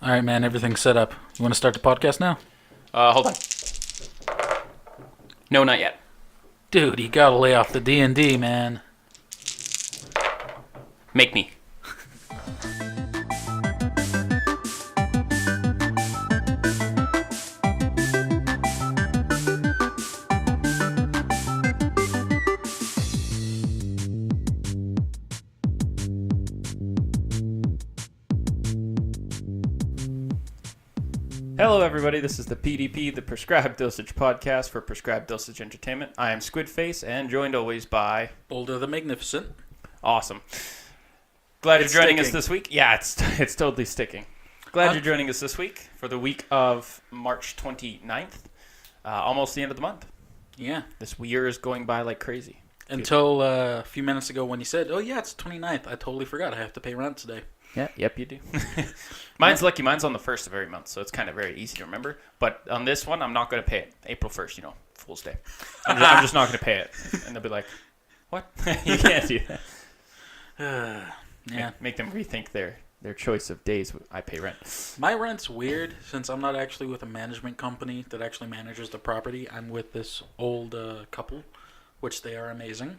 All right, man. Everything's set up. You want to start the podcast now? Hold on. No, not yet. Dude, you gotta lay off the D&D, man. Make me. Hello, everybody. This is the PDP, the Prescribed Dosage podcast for Prescribed Dosage Entertainment. I am Squidface, and joined always by... Boulder the Magnificent. Awesome. Glad It's you're joining sticking. us this week. Yeah, it's totally sticking. Glad you're joining us this week for the week of March 29th. Almost the end of the month. Yeah. This year is going by like crazy. Until a few minutes ago when you said, oh, yeah, it's 29th. I totally forgot I have to pay rent today. Yeah, yep, you do. Mine's lucky. Mine's on the 1st of every month, so it's kind of very easy to remember. But on this one, I'm not going to pay it. April 1st, Fool's Day. I'm just not going to pay it. And they'll be like, what? You can't do that. Yeah. Make them rethink their choice of days I pay rent. My rent's weird since I'm not actually with a management company that actually manages the property. I'm with this old couple, which they are amazing.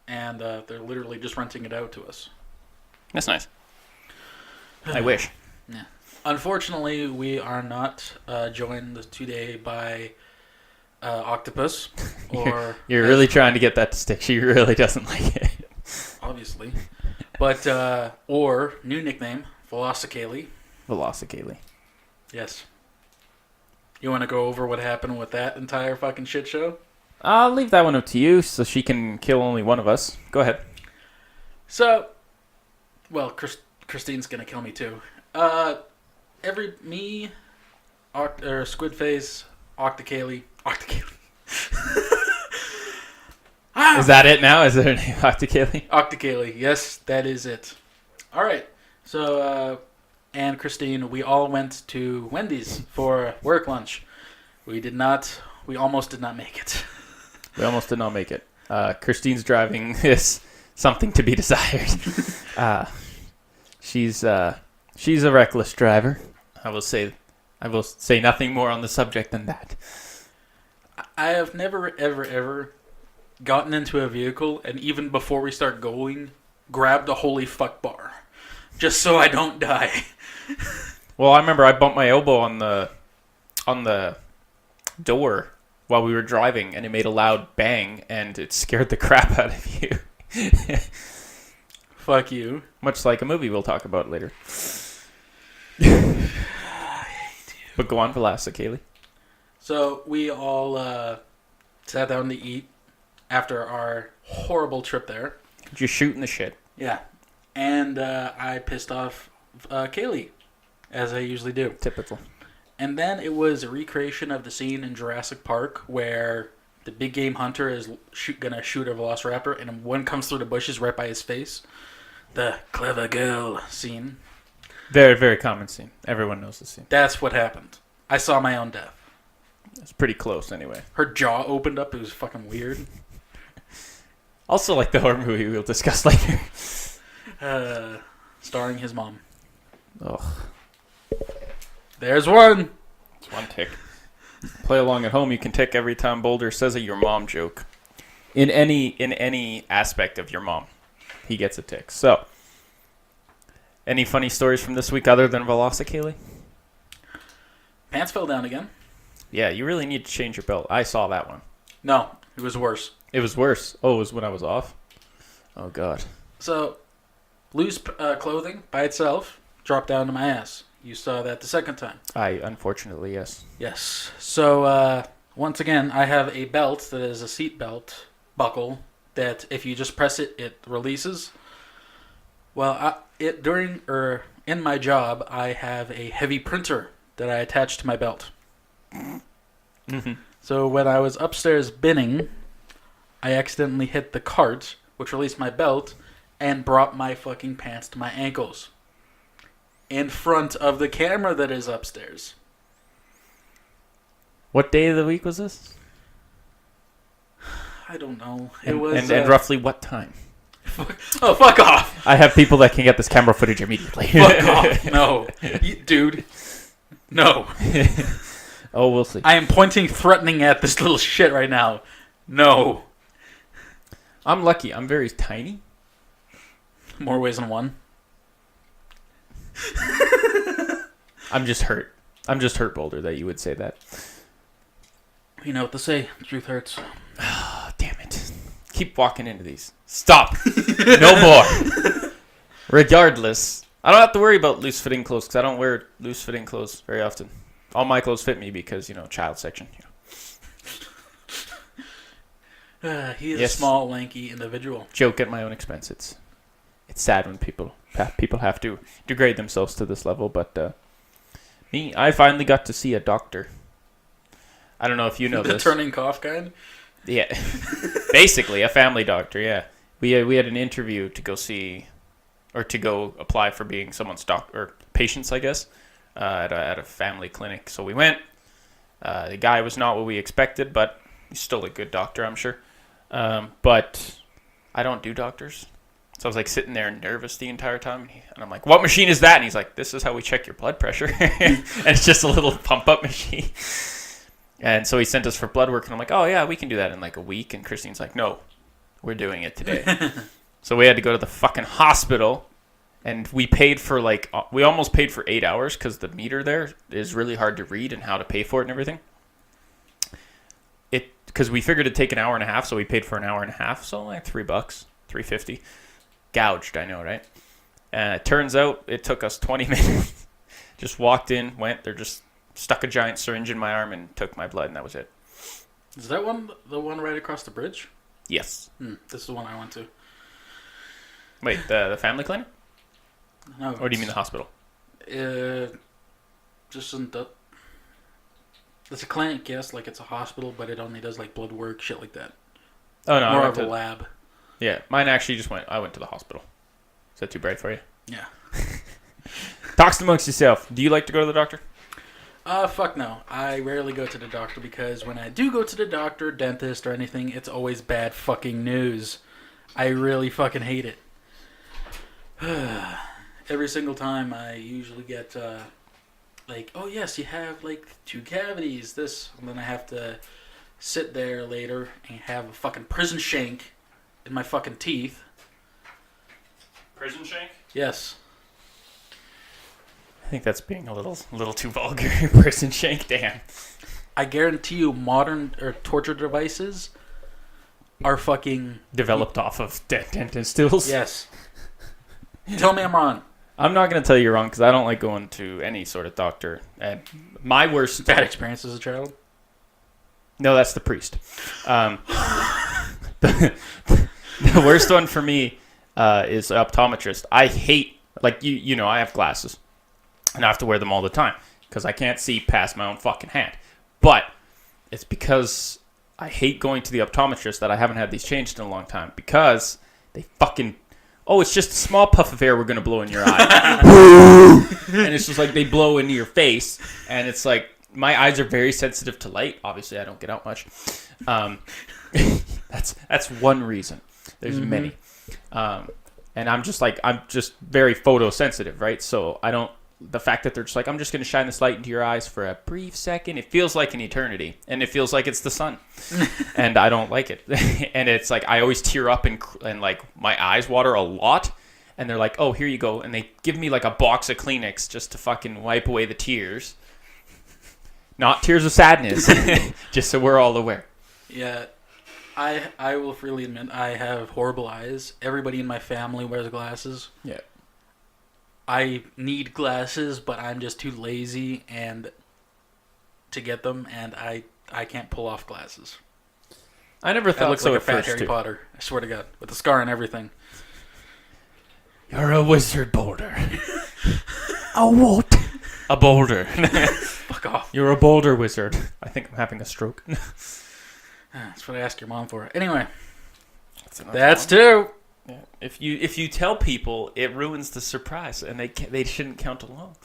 And they're literally just renting it out to us. That's nice. I wish. Yeah. Unfortunately, we are not joined today by Octopus. Or You're really trying to get that to stick. She really doesn't like it. obviously. But, or, new nickname, Velocicale. Velocicale. Yes. You want to go over what happened with that entire fucking shit show? I'll leave that one up to you so she can kill only one of us. Go ahead. So, well, Christine's gonna kill me too. Me, Squidface, Octocale. Is that it now? Is there a name? Octocale? Octocale, yes, that is it. Alright, so, and Christine, we all went to Wendy's for work lunch. We almost did not make it. We almost did not make it. Christine's driving is something to be desired. She's a reckless driver. I will say nothing more on the subject than that. I have never, ever gotten into a vehicle and even before we start going, grabbed a holy fuck bar. Just so I don't die. Well, I remember I bumped my elbow on the door while we were driving, and it made a loud bang, and it scared the crap out of you. Fuck you. Much like a movie we'll talk about later. I hate you. But go on, Velocicale. So we all sat down to eat after our horrible trip there. Just shooting the shit. Yeah. And I pissed off Kaylee, as I usually do. Typical. And then it was a recreation of the scene in Jurassic Park where the big game hunter is gonna shoot a velociraptor and one comes through the bushes right by his face. The clever girl scene. Very, very common scene. Everyone knows the scene. That's what happened. I saw my own death. It's pretty close anyway. Her jaw opened up. It was fucking weird. Also like the horror movie we'll discuss later. Starring his mom. Ugh. There's one. It's one tick. Play along at home. You can tick every time Boulder says a your mom joke. In any aspect of your mom, he gets a tick. So, any funny stories from this week other than Velocicale? Pants fell down again. Yeah, you really need to change your belt. I saw that one. No, it was worse. It was worse. Oh, it was when I was off? Oh, God. So, loose clothing by itself dropped down to my ass. You saw that the second time. Unfortunately, yes. Yes. So, once again, I have a belt that is a seat belt buckle that if you just press it, it releases. Well, in my job, I have a heavy printer that I attach to my belt. Mm-hmm. So when I was upstairs binning, I accidentally hit the cart, which released my belt, and brought my fucking pants to my ankles. In front of the camera that is upstairs. What day of the week was this? I don't know. And roughly what time? Oh, fuck off. I have people that can get this camera footage immediately. Fuck off. No. Dude. No. Oh, we'll see. I am pointing threatening at this little shit right now. No. I'm lucky. I'm very tiny. More ways than one. I'm just hurt. I'm just hurt, Boulder, that you would say that. You know what to say. Truth hurts. Oh, damn it. Keep walking into these. Stop. No more. Regardless, I don't have to worry about loose-fitting clothes because I don't wear loose-fitting clothes very often. All my clothes fit me because, child section. He is a small, lanky individual. Joke at my own expense. It's sad when people have to degrade themselves to this level, but I finally got to see a doctor. I don't know if you know the this. Turning cough kind? Yeah. Basically, a family doctor, yeah. We had an interview to go see, or to go apply for being someone's or patients, I guess, at a family clinic. So we went. The guy was not what we expected, but he's still a good doctor, I'm sure. But I don't do doctors. So I was like sitting there nervous the entire time. And I'm like, what machine is that? And he's like, this is how we check your blood pressure. And it's just a little pump-up machine. And so he sent us for blood work. And I'm like, oh, yeah, we can do that in like a week. And Christine's like, no, we're doing it today. So we had to go to the fucking hospital. And we paid for we almost paid for 8 hours because the meter there is really hard to read and how to pay for it and everything. Because we figured it'd take an hour and a half. So we paid for an hour and a half. So like $3, $3.50. Gouged, I know, right? It turns out it took us 20 minutes. Just walked in, went, they're just stuck a giant syringe in my arm and took my blood, and that was it. Is that the one right across the bridge? Yes. This is the one I went to. Wait, the family clinic? No. Or do you mean the hospital? Just in the... It's a clinic, yes, like it's a hospital, but it only does like blood work, shit like that. Oh, no. More of a lab. Yeah, mine actually I went to the hospital. Is that too bright for you? Yeah. Talks amongst yourself. Do you like to go to the doctor? Fuck no. I rarely go to the doctor because when I do go to the doctor, dentist, or anything, it's always bad fucking news. I really fucking hate it. Every single time I usually get, oh yes, you have 2 cavities, this, and then I have to sit there later and have a fucking prison shank in my fucking teeth. Prison shank? Yes. I think that's being a little too vulgar. Prison shank, damn. I guarantee you modern or torture devices are fucking... Developed off of dentist stools? Yes. Tell me I'm wrong. I'm not going to tell you you're wrong because I don't like going to any sort of doctor. And my worst... Bad experience as a child? No, that's the priest. The worst one for me is optometrist. I hate, I have glasses. And I have to wear them all the time because I can't see past my own fucking hand. But it's because I hate going to the optometrist that I haven't had these changed in a long time because they fucking... Oh, it's just a small puff of air we're going to blow in your eye. And it's just like they blow into your face. And it's like, my eyes are very sensitive to light. Obviously, I don't get out much. That's one reason. There's many. And I'm just very photosensitive, right? So the fact that they're just like, I'm just going to shine this light into your eyes for a brief second. It feels like an eternity. And it feels like it's the sun. And I don't like it. And it's like, I always tear up and my eyes water a lot. And they're like, oh, here you go. And they give me a box of Kleenex just to fucking wipe away the tears. Not tears of sadness. Just so we're all aware. Yeah. I will freely admit I have horrible eyes. Everybody in my family wears glasses. Yeah. I need glasses, but I'm just too lazy to get them, and I can't pull off glasses. I never thought I look so like a at fat first, Harry too. Potter. I swear to God, with a scar and everything. You're a wizard, Boulder. A what? A boulder. Fuck off. You're a boulder wizard. I think I'm having a stroke. That's what I asked your mom for. Anyway, that's 2. Yeah. If you tell people, it ruins the surprise, and they shouldn't count along.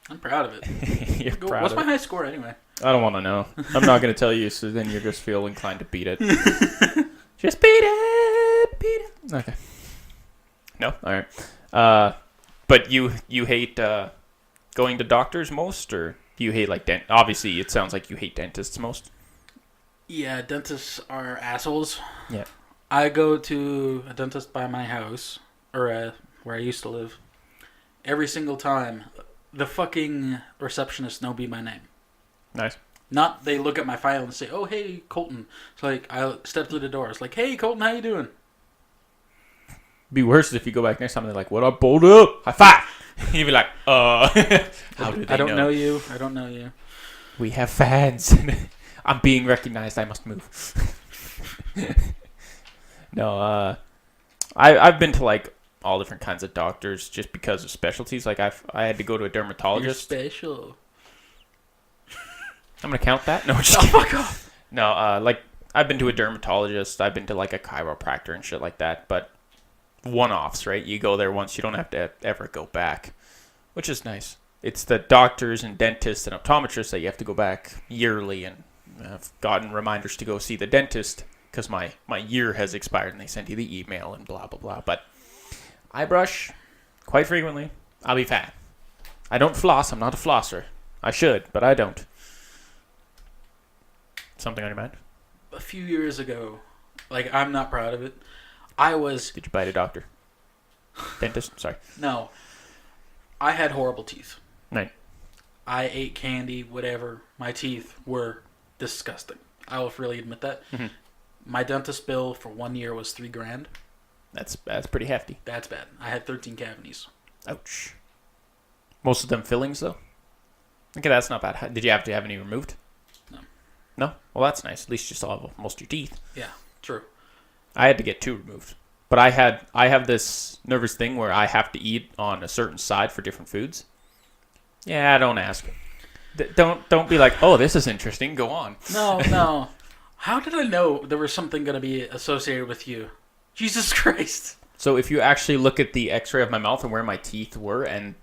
I'm proud of it. You're proud What's of my it? high score anyway? I don't want to know. I'm not going to tell you, so then you just feel inclined to beat it. Just beat it. Okay. No? All right. But you hate going to doctors most, or do you hate like obviously it sounds like you hate dentists most. Yeah, dentists are assholes. Yeah. I go to a dentist by my house, or where I used to live, every single time. The fucking receptionist know be my name. Nice. Not they look at my file and say, "Oh, hey, Colton." It's like I step through the door. It's like, "Hey, Colton, how you doing?" Be worse if you go back next time and they're like, "What up, bold up? High five." You'd be like, How do they I don't know you. I don't know you. We have fans. I'm being recognized. I must move. No, I've been to like all different kinds of doctors just because of specialties. Like I had to go to a dermatologist. You're special. I'm gonna count that. No, just Oh, fuck off. No, like I've been to a dermatologist. I've been to like a chiropractor and shit like that. But one-offs, right? You go there once, you don't have to ever go back, which is nice. It's the doctors and dentists and optometrists that you have to go back yearly, and I've gotten reminders to go see the dentist because my year has expired, and they send you the email and blah, blah, blah. But I brush quite frequently. I'll be fat. I don't floss. I'm not a flosser. I should, but I don't. Something on your mind? A few years ago, like I'm not proud of it. I was Did you bite a doctor? Dentist? Sorry. no. I had horrible teeth. Right. I ate candy, whatever. My teeth were disgusting. I will freely admit that. Mm-hmm. My dentist bill for 1 year was $3,000. That's pretty hefty. That's bad. I had 13 cavities. Ouch. Most of them fillings, though? Okay, that's not bad. Did you have to have any removed? No. No? Well, that's nice. At least you still have most of your teeth. Yeah, true. I had to get 2 removed. But I have this nervous thing where I have to eat on a certain side for different foods. Yeah, don't ask. Don't be like, oh, this is interesting. Go on. No. How did I know there was something going to be associated with you? Jesus Christ. So if you actually look at the x-ray of my mouth and where my teeth were and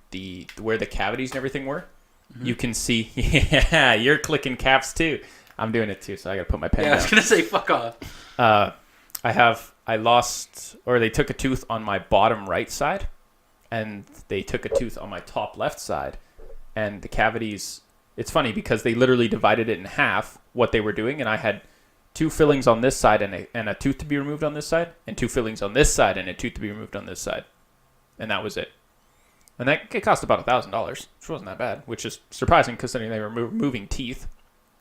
where the cavities and everything were, you can see, yeah, you're clicking caps too. I'm doing it too, so I got to put my pen down. I was going to say, fuck off. They took a tooth on my bottom right side, and they took a tooth on my top left side, and the cavities, it's funny because they literally divided it in half, what they were doing, and I had 2 fillings on this side and a tooth to be removed on this side, and 2 fillings on this side and a tooth to be removed on this side. And that was it. And it cost about $1,000, which wasn't that bad, which is surprising considering they were removing teeth.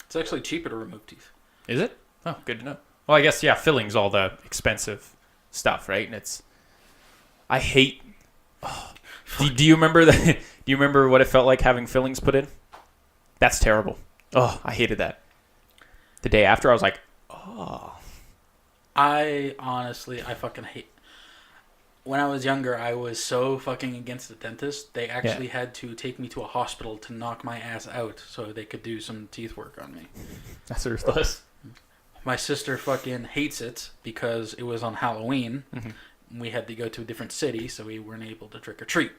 It's actually cheaper to remove teeth. Is it? Oh, good to know. Well, I guess, yeah, filling's all the expensive stuff, right? And I hate... Oh, do you remember that? Do you remember what it felt like having fillings put in? That's terrible. Oh, I hated that. The day after, I was like, oh. I fucking hate... When I was younger, I was so fucking against the dentist, they actually had to take me to a hospital to knock my ass out so they could do some teeth work on me. That's ruthless. My sister fucking hates it because it was on Halloween. Mm-hmm. We had to go to a different city, so we weren't able to trick or treat.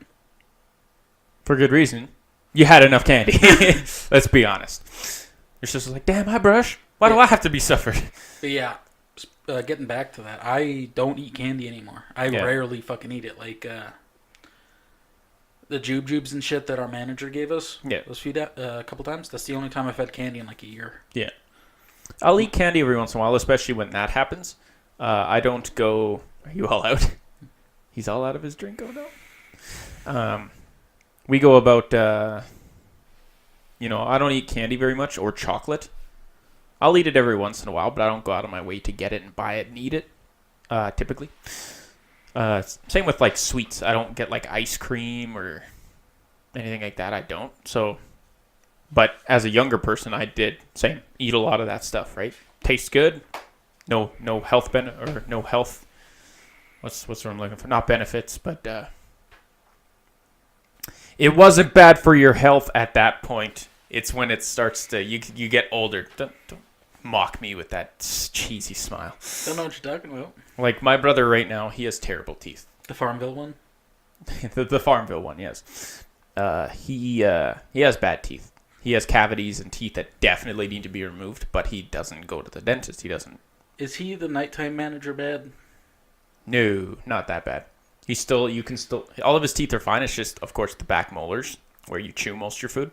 For good reason. You had enough candy. Let's be honest. Your sister's like, damn, I brush. Why do I have to be suffered? But yeah, getting back to that, I don't eat candy anymore. I rarely fucking eat it. Like the jubes and shit that our manager gave us. Yeah. Those a couple times. That's the only time I've had candy in like a year. Yeah. I'll eat candy every once in a while, especially when that happens. I don't go... Are you all out? He's all out of his drink? Oh, no. We go about... I don't eat candy very much, or chocolate. I'll eat it every once in a while, but I don't go out of my way to get it and buy it and eat it, typically. Same with, like, sweets. I don't get, like, ice cream or anything like that. I don't. So... But as a younger person, I did eat a lot of that stuff, right? Tastes good, no health no health. What's what I'm looking for? Not benefits, but it wasn't bad for your health at that point. It's when it starts to you get older. Don't mock me with that cheesy smile. Don't know what you're talking about. Like my brother right now, he has terrible teeth. The Farmville one. the Farmville one, yes. He has bad teeth. He has cavities and teeth that definitely need to be removed, but he doesn't go to the dentist. He doesn't. Is he the nighttime manager bad? No, not that bad. You can still, all of his teeth are fine. It's just, of course, the back molars where you chew most of your food.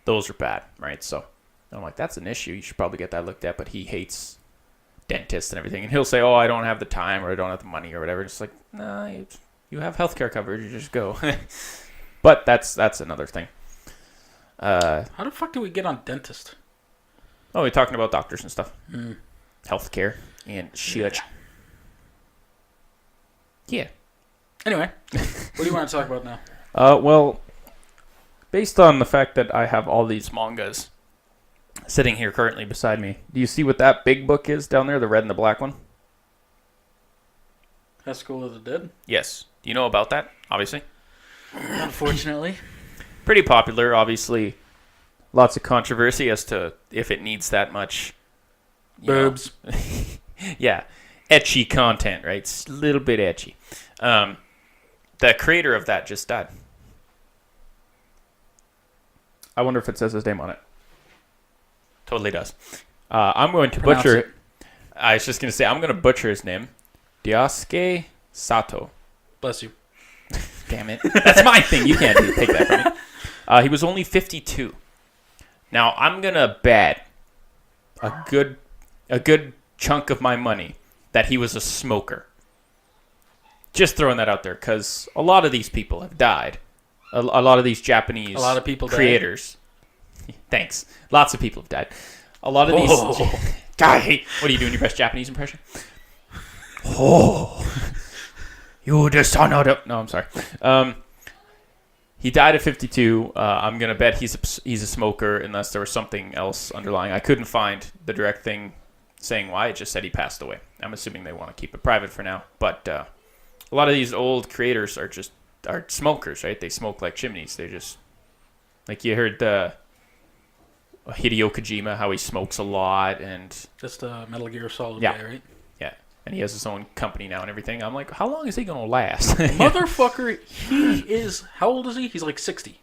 Those are bad, right? So I'm like, that's an issue. You should probably get that looked at. But he hates dentists and everything. And he'll say, oh, I don't have the time or I don't have the money or whatever. It's like, nah, you have healthcare coverage. You just go. But that's another thing. How the fuck do we get on dentist? Oh, we're talking about doctors and stuff. Healthcare and shit. Yeah. Anyway, what do you want to talk about now? Well, based on the fact that I have all these mangas sitting here currently beside me, do you see what that big book is down there, the red and the black one? That's School of the Dead? Yes. Do you know about that, obviously? Unfortunately. Pretty popular, obviously. Lots of controversy as to if it needs that much... Boobs. Yeah. Etchy content, right? It's a little bit etchy. The creator of that just died. I wonder if it says his name on it. Totally does. I'm going to Pronounce butcher it. I was just going to say, I'm going to butcher his name. Daisuke Sato. Bless you. Damn it. That's my thing. You can't take that from me. He was only 52. Now, I'm going to bet a good chunk of my money that he was a smoker. Just throwing that out there, because a lot of these people have died. A lot of these Japanese A lot of people creators. Thanks. Lots of people have died. A lot of these... Guy, what are you doing? Your best Japanese impression? Oh, you the son of the... No, I'm sorry. He died at 52. I'm going to bet he's a smoker unless there was something else underlying. I couldn't find the direct thing saying why. It just said he passed away. I'm assuming they want to keep it private for now. But a lot of these old creators are smokers, right? They smoke like chimneys. They just... Like you heard Hideo Kojima, how he smokes a lot. And Just a Metal Gear Solid Yeah. guy, right? yeah. And he has his own company now and everything. I'm like, how long is he going to last? Motherfucker, he is... How old is he? He's like 60.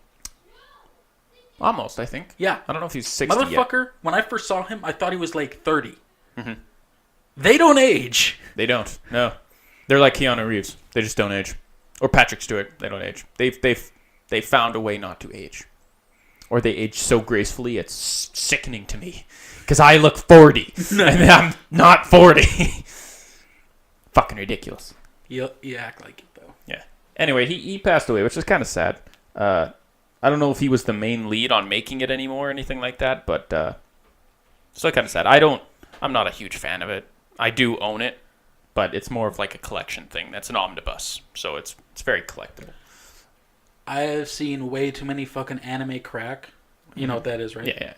Almost, I think. Yeah. I don't know if he's 60 yet. Motherfucker, when I first saw him, I thought he was like 30. Mm-hmm. They don't age. They don't. No. They're like Keanu Reeves. They just don't age. Or Patrick Stewart. They don't age. They've found a way not to age. Or they age so gracefully, it's sickening to me. Because I look 40. And I'm not 40. Fucking ridiculous. You act like it, though. Yeah. Anyway, he passed away, which is kind of sad. I don't know if he was the main lead on making it anymore or anything like that, but still kind of sad. I'm not a huge fan of it. I do own it, but it's more of like a collection thing. That's an omnibus, so it's very collectible. I've seen way too many fucking anime crack. You know what that is, right? Yeah.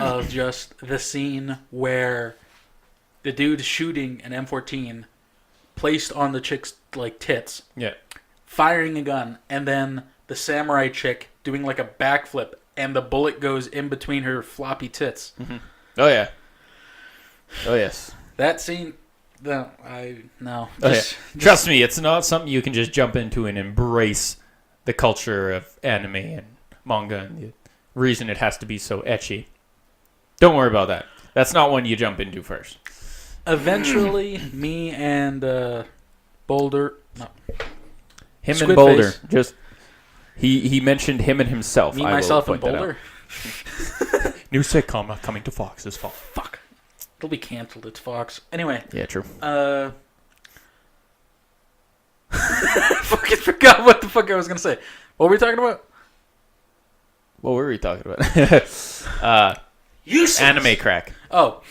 Of just the scene where the dude shooting an M14 placed on the chick's like tits, Yeah. firing a gun, and then the samurai chick doing like a backflip, and the bullet goes in between her floppy tits. Mm-hmm. Oh yeah. Oh yes. That scene, no. Trust me, it's not something you can just jump into and embrace the culture of anime and manga and the reason it has to be so etchy. Don't worry about that. That's not one you jump into first. Eventually, me and Boulder, no, Him Squid and Boulder, Face. just he mentioned him and himself. me, I will myself, and point that Boulder. out. New sitcom coming to Fox this fall. Fuck, it'll be canceled. It's Fox. Anyway, Yeah, true. fucking forgot what the fuck I was gonna say. What were we talking about? What were we talking about? Useless. Anime crack. Oh,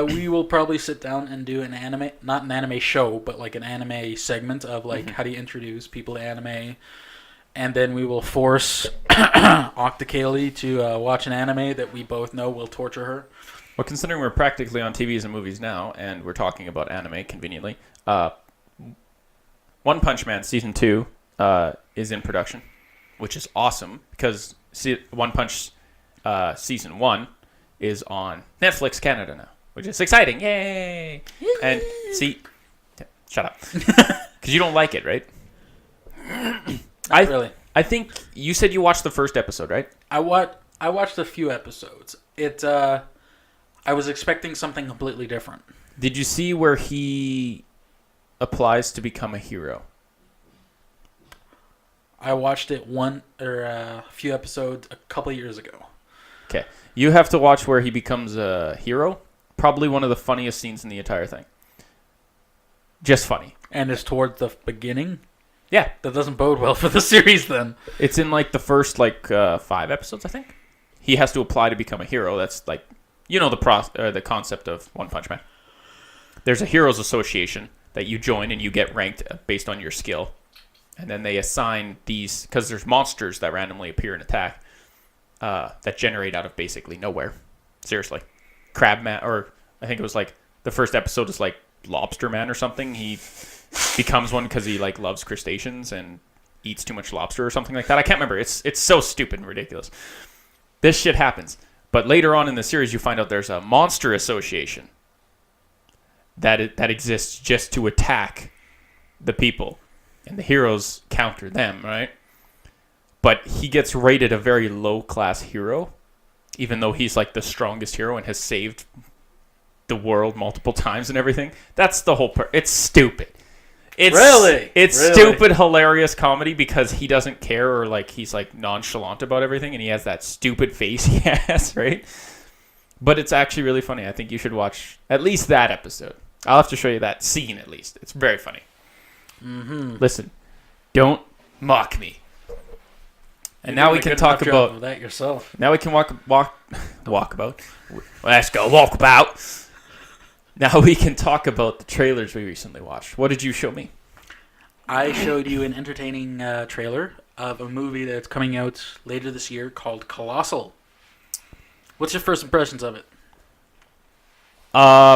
we will probably sit down and do an anime, not an anime show, but like an anime segment of like how do you introduce people to anime, and then we will force Octa-Kaylee to watch an anime that we both know will torture her. Well, considering we're practically on TVs and movies now, and we're talking about anime conveniently, One Punch Man Season 2 is in production, which is awesome because One Punch Season 1 is on Netflix Canada now, which is exciting. Yay! And see... Shut up. Because you don't like it, right? Not really. I think you said you watched the first episode, right? I watched a few episodes. I was expecting something completely different. Did you see where he applies to become a hero? I watched it a few episodes a couple of years ago. Okay. You have to watch where he becomes a hero. Probably one of the funniest scenes in the entire thing. Just funny. And it's towards the beginning? Yeah. That doesn't bode well for the series then. It's in like the first 5 episodes, I think. He has to apply to become a hero. That's like, the concept of One Punch Man. There's a heroes association that you join and you get ranked based on your skill. And then they assign these, because there's monsters that randomly appear and attack that generate out of basically nowhere. Seriously. Crabman, or I think it was like the first episode is like Lobster Man or something. He becomes one because he like loves crustaceans and eats too much lobster or something like that. I can't remember. It's so stupid and ridiculous. This shit happens. But later on in the series, you find out there's a monster association that exists just to attack the people. And the heroes counter them, right? But he gets rated a very low-class hero, even though he's like the strongest hero and has saved the world multiple times and everything. That's the whole part. It's stupid. It's stupid, hilarious comedy because he doesn't care or like he's like nonchalant about everything and he has that stupid face he has, right? But it's actually really funny. I think you should watch at least that episode. I'll have to show you that scene at least. It's very funny. Mm-hmm. Listen, don't mock me. And now we can talk about that yourself. Now we can walk about. Let's go walk about. Now we can talk about the trailers we recently watched. What did you show me? I showed you an entertaining trailer of a movie that's coming out later this year called Colossal. What's your first impressions of it?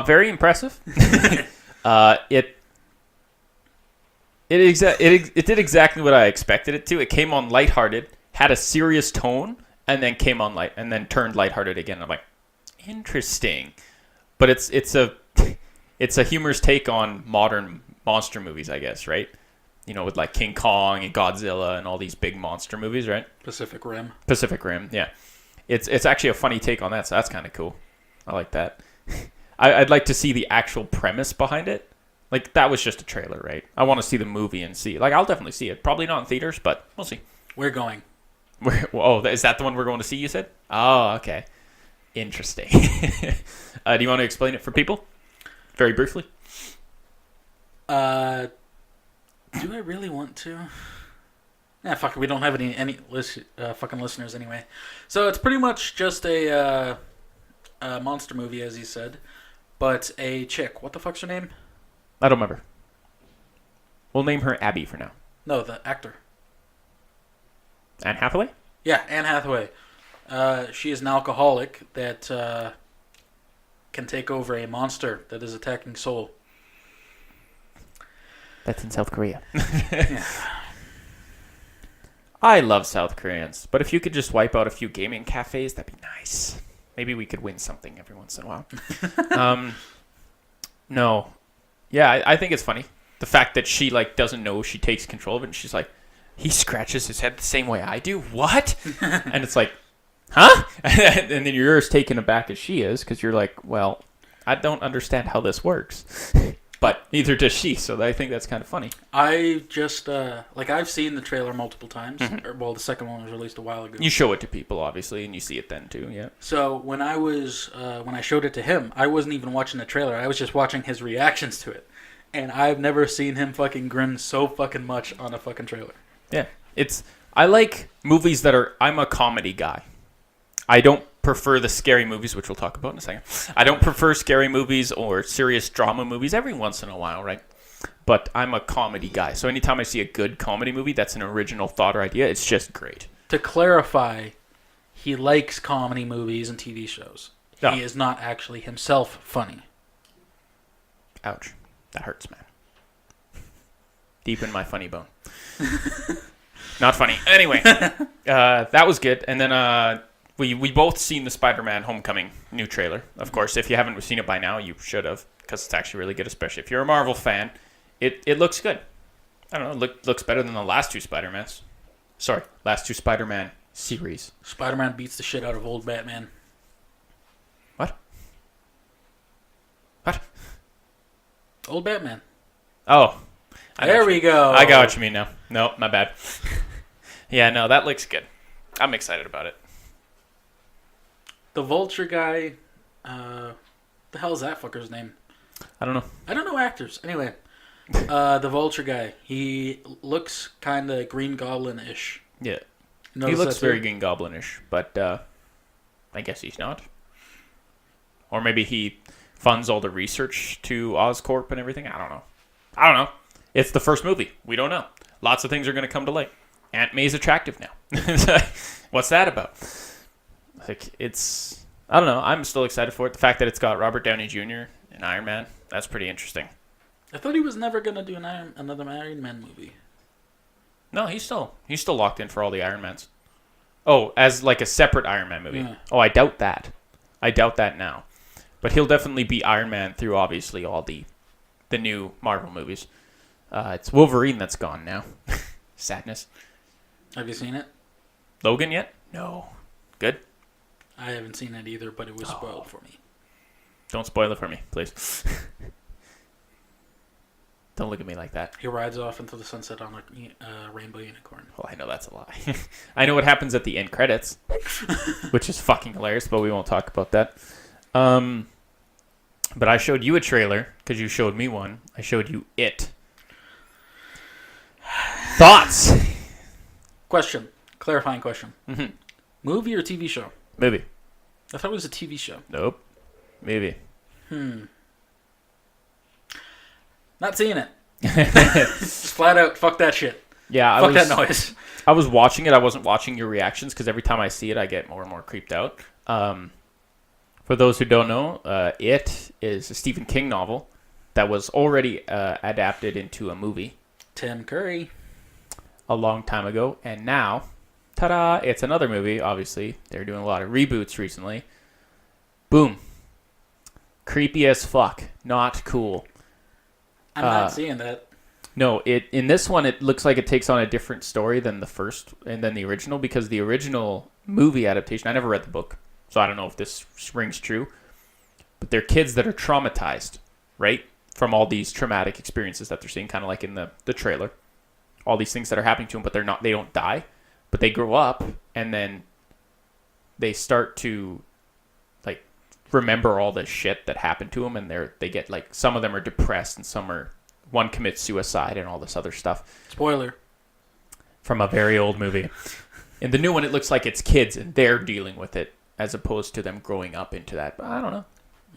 Very impressive. It did exactly what I expected it to. It came on lighthearted, had a serious tone, and then came on light, and then turned lighthearted again. I'm like, interesting, but it's a humorous take on modern monster movies, I guess, right? With like King Kong and Godzilla and all these big monster movies, right? Pacific Rim, yeah. It's actually a funny take on that, so that's kind of cool. I like that. I'd like to see the actual premise behind it. Like, that was just a trailer, right? I want to see the movie and see. Like, I'll definitely see it. Probably not in theaters, but we'll see. We're going. Is that the one we're going to see, you said? Oh, okay. Interesting. Do you want to explain it for people? Very briefly? Do I really want to? Yeah, fuck it. We don't have any fucking listeners anyway. So it's pretty much just a monster movie, as you said. But a chick. What the fuck's her name? I don't remember. We'll name her Abby for now. No, the actor. Anne Hathaway? Yeah, Anne Hathaway. She is an alcoholic that can take over a monster that is attacking Seoul. That's in South Korea. Yeah. I love South Koreans, but if you could just wipe out a few gaming cafes, that'd be nice. Maybe we could win something every once in a while. No. Yeah, I think it's funny. The fact that she doesn't know she takes control of it, and she's like, he scratches his head the same way I do? What? And it's like, huh? And then you're as taken aback as she is, because you're like, well, I don't understand how this works. But neither does she, so I think that's kind of funny. I just, I've seen the trailer multiple times. Mm-hmm. The second one was released a while ago. You show it to people, obviously, and you see it then, too, yeah. So when I showed it to him, I wasn't even watching the trailer. I was just watching his reactions to it. And I've never seen him fucking grin so fucking much on a fucking trailer. Yeah. I like movies I'm a comedy guy. I don't prefer the scary movies, which we'll talk about in a second. I don't prefer scary movies or serious drama movies every once in a while, right? But I'm a comedy guy. So anytime I see a good comedy movie that's an original thought or idea, it's just great. To clarify, he likes comedy movies and TV shows. Yeah. He is not actually himself funny. Ouch. That hurts, man. Deep in my funny bone. Not funny. Anyway, that was good. And then we both seen the Spider-Man Homecoming new trailer. Of course, if you haven't seen it by now, you should have, because it's actually really good, especially if you're a Marvel fan. It looks good. I don't know, looks better than the last two Spider-Mans. Sorry, last two Spider-Man series. Spider-Man beats the shit out of old Batman. What? Old Batman. Oh. There we go. I got what you mean now. No, my bad. Yeah, no, that looks good. I'm excited about it. The Vulture guy, the hell is that fucker's name? I don't know. I don't know actors. Anyway, the Vulture guy, he looks kind of Green Goblin-ish. Yeah. Notice He looks that very too? Green Goblin-ish, but I guess he's not. Or maybe he funds all the research to Oscorp and everything. I don't know. It's the first movie. We don't know. Lots of things are going to come to light. Aunt May's attractive now. What's that about? Like, it's... I don't know. I'm still excited for it. The fact that it's got Robert Downey Jr. and Iron Man, that's pretty interesting. I thought he was never going to do another Iron Man movie. No, he's still locked in for all the Iron Mans. Oh, as like a separate Iron Man movie. Yeah. Oh, I doubt that. I doubt that now. But he'll definitely be Iron Man through obviously all the new Marvel movies. It's Wolverine that's gone now. Sadness. Have you seen it? Logan yet? No. Good? I haven't seen it either, but it was spoiled for me. Don't spoil it for me, please. Don't look at me like that. He rides off into the sunset on a rainbow unicorn. Well, I know that's a lie. I know what happens at the end credits, which is fucking hilarious, but we won't talk about that. But I showed you a trailer because you showed me one. I showed you It. Thoughts? Clarifying question. Mm-hmm. Movie or TV show? Movie. I thought it was a TV show. Nope. Movie. Not seeing it. Just flat out, fuck that shit. Yeah, Fuck that noise. I was watching it. I wasn't watching your reactions because every time I see it, I get more and more creeped out. For those who don't know, It is a Stephen King novel that was already adapted into a movie Tim Curry. a long time ago, and now, ta-da! It's another movie. Obviously, they're doing a lot of reboots recently. Boom. Creepy as fuck. Not cool. I'm not seeing that. No, in this one, it looks like it takes on a different story than the first and then the original, because the original movie adaptation, I never read the book, so I don't know if this rings true, but they're kids that are traumatized, right, from all these traumatic experiences that they're seeing, kind of like in the trailer. All these things that are happening to them, but they don't die, but they grow up, and then they start to, like, remember all the shit that happened to them, and they get, like, some of them are depressed, and one commits suicide and all this other stuff. Spoiler. From a very old movie. In the new one, it looks like it's kids, and they're dealing with it, as opposed to them growing up into that. But I don't know.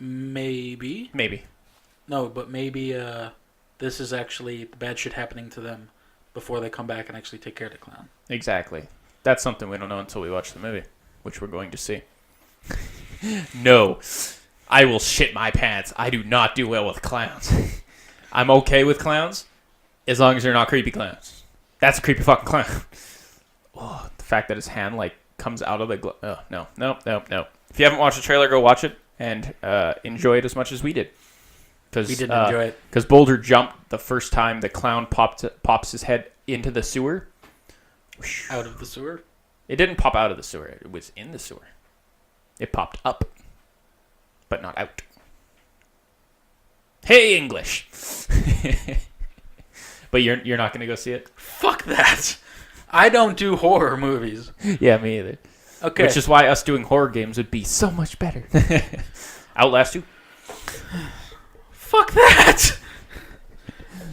Maybe. No, but maybe this is actually the bad shit happening to them before they come back and actually take care of the clown. Exactly. That's something we don't know until we watch the movie, which we're going to see. No. I will shit my pants. I do not do well with clowns. I'm okay with clowns as long as they're not creepy clowns. That's a creepy fucking clown. Oh, the fact that his hand like comes out of the oh, no. If you haven't watched the trailer, go watch it and enjoy it as much as we did. We didn't enjoy it. Because Boulder jumped the first time the clown pops his head into the sewer. Out of the sewer? It didn't pop out of the sewer. It was in the sewer. It popped up, but not out. Hey, English. But you're not going to go see it? Fuck that. I don't do horror movies. Yeah, me either. Okay. Which is why us doing horror games would be so much better. Outlast 2? Fuck that.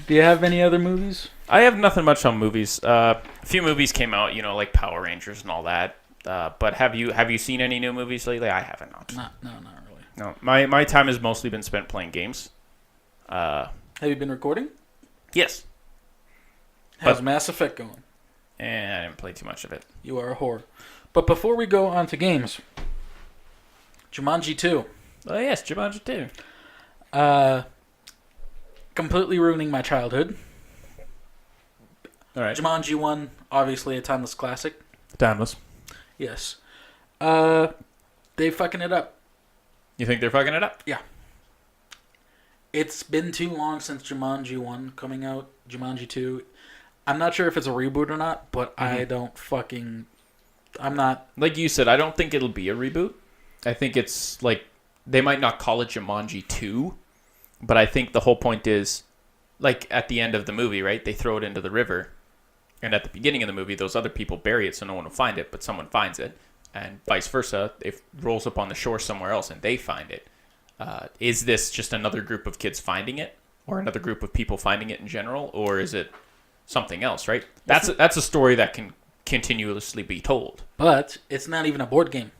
Do you have any other movies? I have nothing much on movies. A few movies came out, like Power Rangers and all that. But have you seen any new movies lately? I haven't. No, not really. No, my time has mostly been spent playing games. Have you been recording? Yes. How's Mass Effect going? And I didn't play too much of it. You are a whore. But before we go on to games, Jumanji 2. Oh yes, Jumanji 2. Completely ruining my childhood. All right. Jumanji 1, obviously a timeless classic. Timeless. Yes. They fucking it up. You think they're fucking it up? Yeah. It's been too long since Jumanji 1 coming out. Jumanji 2. I'm not sure if it's a reboot or not, but I'm not... Like you said, I don't think it'll be a reboot. I think it's like, they might not call it Jumanji 2, but I think the whole point is, like at the end of the movie, right? They throw it into the river, And at the beginning of the movie, those other people bury it so no one will find it, but someone finds it. And vice versa, it rolls up on the shore somewhere else and they find it. Is this just another group of kids finding it? Or another group of people finding it in general? Or is it something else, right? That's a story that can continuously be told. But it's not even a board game.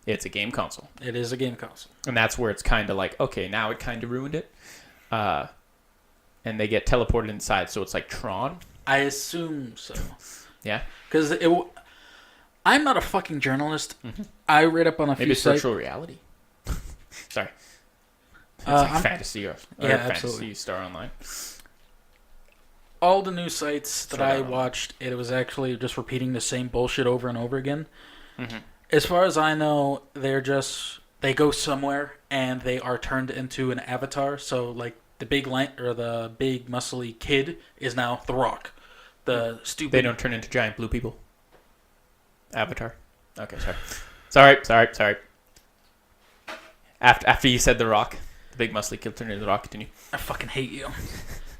It's a game console. It is a game console. And that's where it's kind of like, okay, now it kind of ruined it. And they get teleported inside, so it's like Tron. I assume so. Yeah? Because I'm not a fucking journalist. Mm-hmm. I read up on a few Maybe it's sites. virtual reality. Sorry. It's like fantasy or fantasy absolutely. Star Online. All the news sites that I watched, it was actually just repeating the same bullshit over and over again. Mm-hmm. As far as I know, they go somewhere and they are turned into an avatar. So like the big muscly kid is now The Rock. The stupid. They don't turn into giant blue people. Avatar. Okay, sorry. After you said The Rock, the big muscly kid turned into The Rock. Continue. I fucking hate you.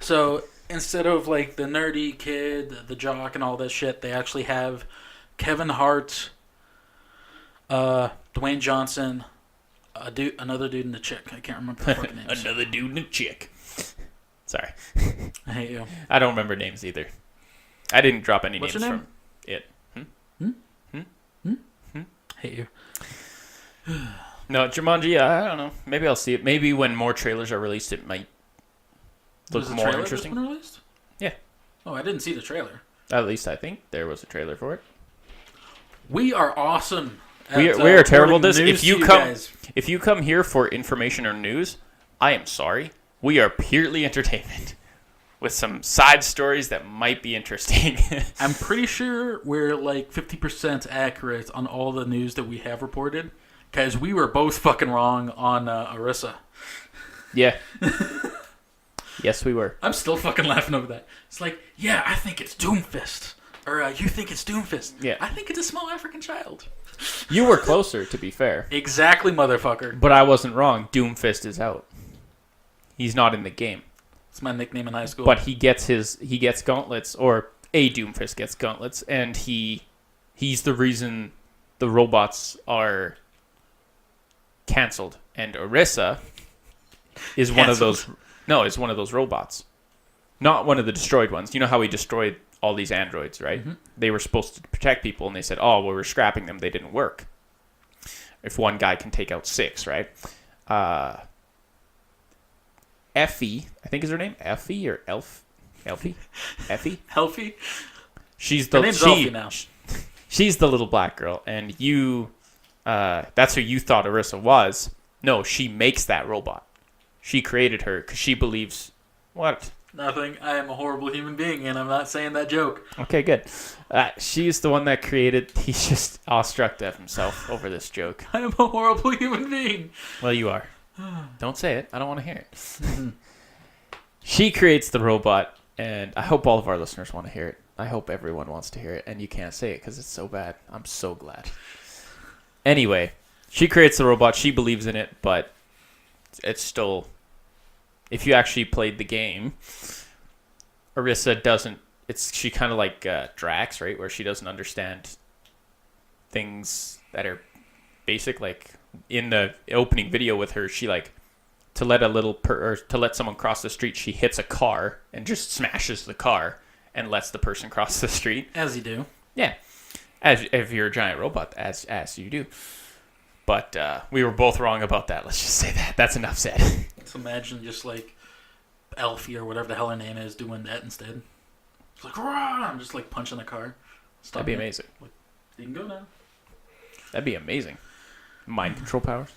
So instead of like the nerdy kid, the jock, and all that shit, they actually have Kevin Hart, Dwayne Johnson, another dude and a chick. I can't remember the fucking names. Another dude and a chick. Sorry. I hate you. I don't remember names either. I didn't drop any What's names your name? from it. Hate you. No, Jumanji, I don't know. Maybe I'll see it. Maybe when more trailers are released, it might look more interesting. Been released? Yeah. Oh, I didn't see the trailer. At least I think there was a trailer for it. We are awesome. We are terrible at this. If If you come here for information or news, I am sorry. We are purely entertainment with some side stories that might be interesting. I'm pretty sure we're like 50% accurate on all the news that we have reported, because we were both fucking wrong on Arissa. Yeah. Yes, we were. I'm still fucking laughing over that. It's like, yeah, I think it's Doomfist. Or you think it's Doomfist. Yeah. I think it's a small African child. You were closer, to be fair. Exactly, motherfucker. But I wasn't wrong. Doomfist is out. He's not in the game. It's my nickname in high school. But he gets gauntlets, or a Doomfist gets gauntlets, and he's the reason the robots are canceled. And Orisa is one of those. No, is one of those robots. Not one of the destroyed ones. You know how he destroyed all these androids, right? Mm-hmm. They were supposed to protect people, and they said, "Oh, well, we're scrapping them. They didn't work." If one guy can take out 6, right? Effie, I think is her name. Effie or Elfie? Effie? Elfie? She's her name's Elfie now. She's the little black girl, and that's who you thought Orisa was. No, she makes that robot. She created her because she believes what? Nothing. I am a horrible human being, and I'm not saying that joke. Okay, good. She's the one that created. He's just awestruck at himself over this joke. I am a horrible human being. Well, you are. Don't say it. I don't want to hear it. She creates the robot, and I hope all of our listeners want to hear it. I hope everyone wants to hear it, and you can't say it because it's so bad. I'm so glad. Anyway, she creates the robot. She believes in it, but it's still... If you actually played the game, Orisa doesn't... She kind of like Drax, right? Where she doesn't understand things that are basic, like... In the opening video with her, she to let someone cross the street, she hits a car and just smashes the car and lets the person cross the street. As you do. Yeah. As if you're a giant robot, as you do. But we were both wrong about that. Let's just say that. That's enough said. Let's imagine just like Elfie or whatever the hell her name is doing that instead. It's like, rah! I'm just like punching the car. That'd be amazing. Like, you can go now. That'd be amazing. Mind control powers?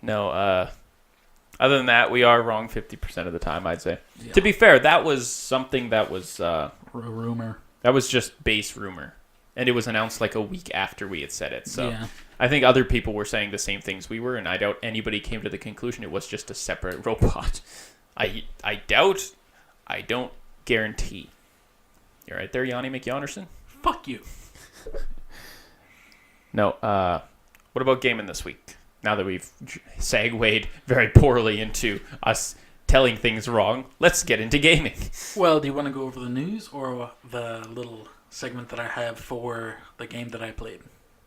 No, other than that, we are wrong 50% of the time, I'd say. Yeah. To be fair, that was something that was... a rumor. That was just base rumor. And it was announced like a week after we had said it. So yeah. I think other people were saying the same things we were, and I doubt anybody came to the conclusion it was just a separate robot. I doubt. I don't guarantee. You right there, Yanni McYonnerson? Fuck you. No, what about gaming this week? Now that we've segued very poorly into us telling things wrong. Let's get into gaming. Well, do you want to go over the news or the little segment that I have for the game that I played?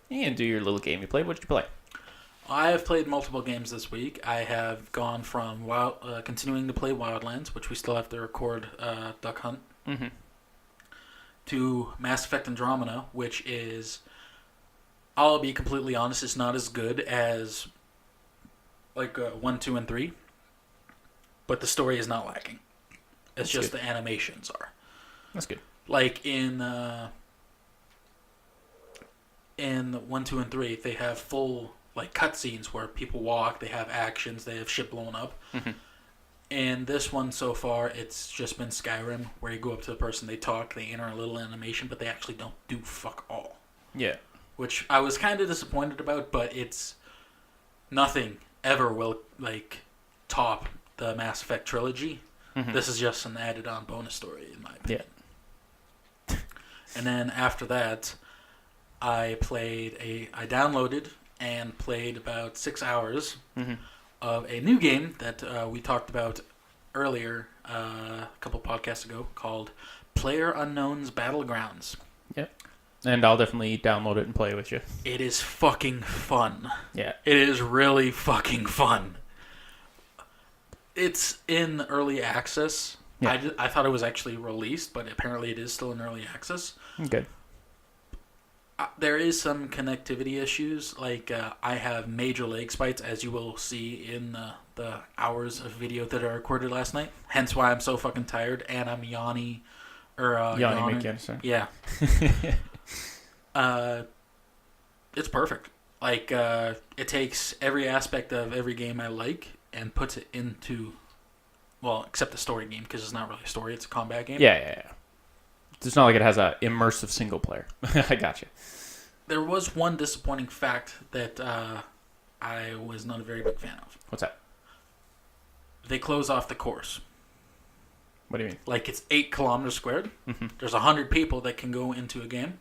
You can do your little game you played. What did you play? I have played multiple games this week. I have gone from continuing to play Wildlands, which we still have to record Duck Hunt, Mm-hmm. to Mass Effect Andromeda, which is, I'll be completely honest, it's not as good as like 1, 2, and 3, but the story is not lacking. It's That's just good. the animations are. That's good. Like in 1, 2, and 3, they have full like cutscenes where people walk, they have actions, they have shit blown up. Mm-hmm. And this one so far, it's just been Skyrim, where you go up to the person, they talk, they enter a little animation, but they actually don't do fuck all. Yeah. Which I was kind of disappointed about, but it's nothing ever will like top the Mass Effect trilogy. Mm-hmm. This is just an added on bonus story, in my opinion. Yeah. And then after that, I downloaded and played about 6 hours Mm-hmm. of a new game that we talked about earlier, a couple podcasts ago, called PlayerUnknown's Battlegrounds. Yep. And I'll definitely download it and play with you. It is fucking fun. Yeah. It is really fucking fun. It's in early access. Yeah. I thought it was actually released, but apparently it is still in early access. Good. There is some connectivity issues. Like, I have major leg spikes, as you will see in the hours of video that I recorded last night. Hence why I'm so fucking tired, and I'm yawning. Yanni McKinnon. Yeah. It's perfect. Like, it takes every aspect of every game I like and puts it into, well, except the story game, because it's not really a story, it's a combat game. Yeah. It's not like it has a immersive single player. I gotcha. There was one disappointing fact that I was not a very big fan of. What's that? They close off the course. What do you mean? Like, it's 8 kilometers squared. Mm-hmm. There's 100 people that can go into a game.